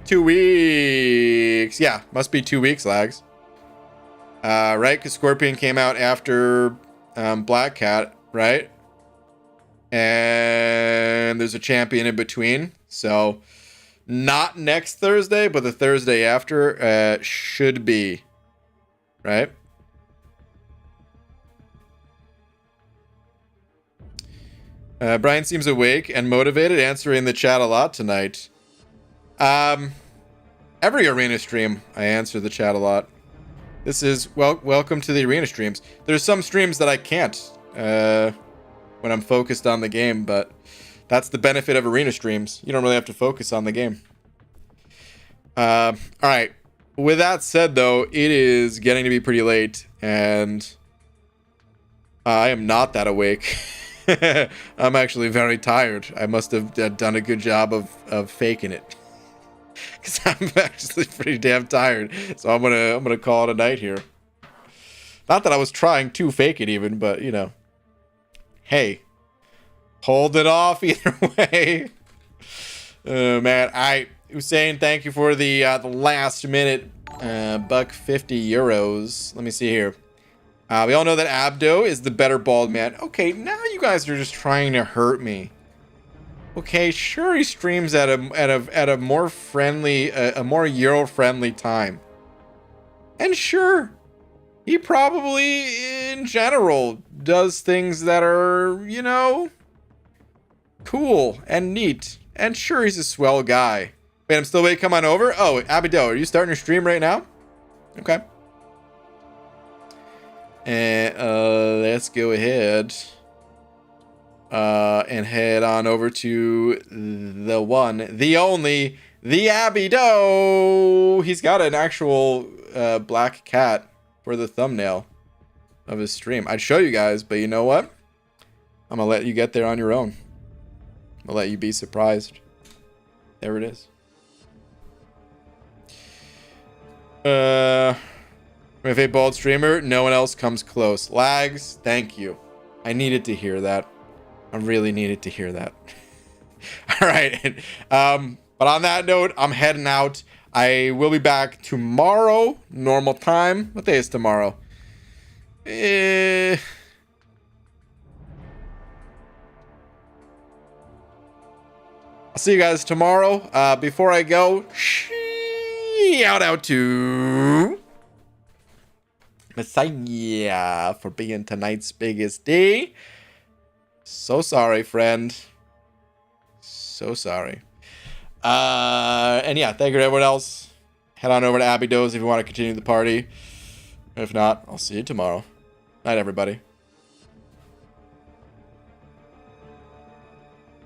[SPEAKER 1] 2 weeks. Yeah, must be 2 weeks, lags. Right, because Scorpion came out after Black Cat, right? And there's a champion in between, so not next Thursday, but the Thursday after should be, right? Brian seems awake and motivated, answering the chat a lot tonight. Every arena stream, I answer the chat a lot. This is welcome to the arena streams. There's some streams that I can't when I'm focused on the game, but that's the benefit of arena streams. You don't really have to focus on the game. All right. With that said, though, it is getting to be pretty late, and I am not that awake. I'm actually very tired. I must have done a good job of faking it, because I'm actually pretty damn tired. So I'm gonna call it a night here. Not that I was trying to fake it even, but you know. Hey, hold it off either way. Man, Hussein, thank you for the last minute €1.50. Let me see here. We all know that Abdo is the better bald man. Okay, now you guys are just trying to hurt me. Okay, sure, he streams at a more friendly, a more Euro friendly time, and sure, he probably in general does things that are, you know, cool and neat. And sure, he's a swell guy. Wait, I'm still waiting. Come on over. Oh, Abido, are you starting your stream right now? Okay. And let's go ahead and head on over to the one, the only, the Abido. He's got an actual black cat for the thumbnail of his stream. I'd show you guys, but you know what? I'm gonna let you get there on your own. I'll let you be surprised. There it is. With a bold streamer, no one else comes close. Lags, thank you. I needed to hear that. I really needed to hear that. All right. But on that note, I'm heading out. I will be back tomorrow, normal time. What day is tomorrow? I'll see you guys tomorrow. Before I go, shout out to Messiah for being tonight's biggest D. So sorry, friend. So sorry. And yeah, thank you to everyone else. Head on over to Abby Does if you want to continue the party. If not, I'll see you tomorrow. Night, everybody.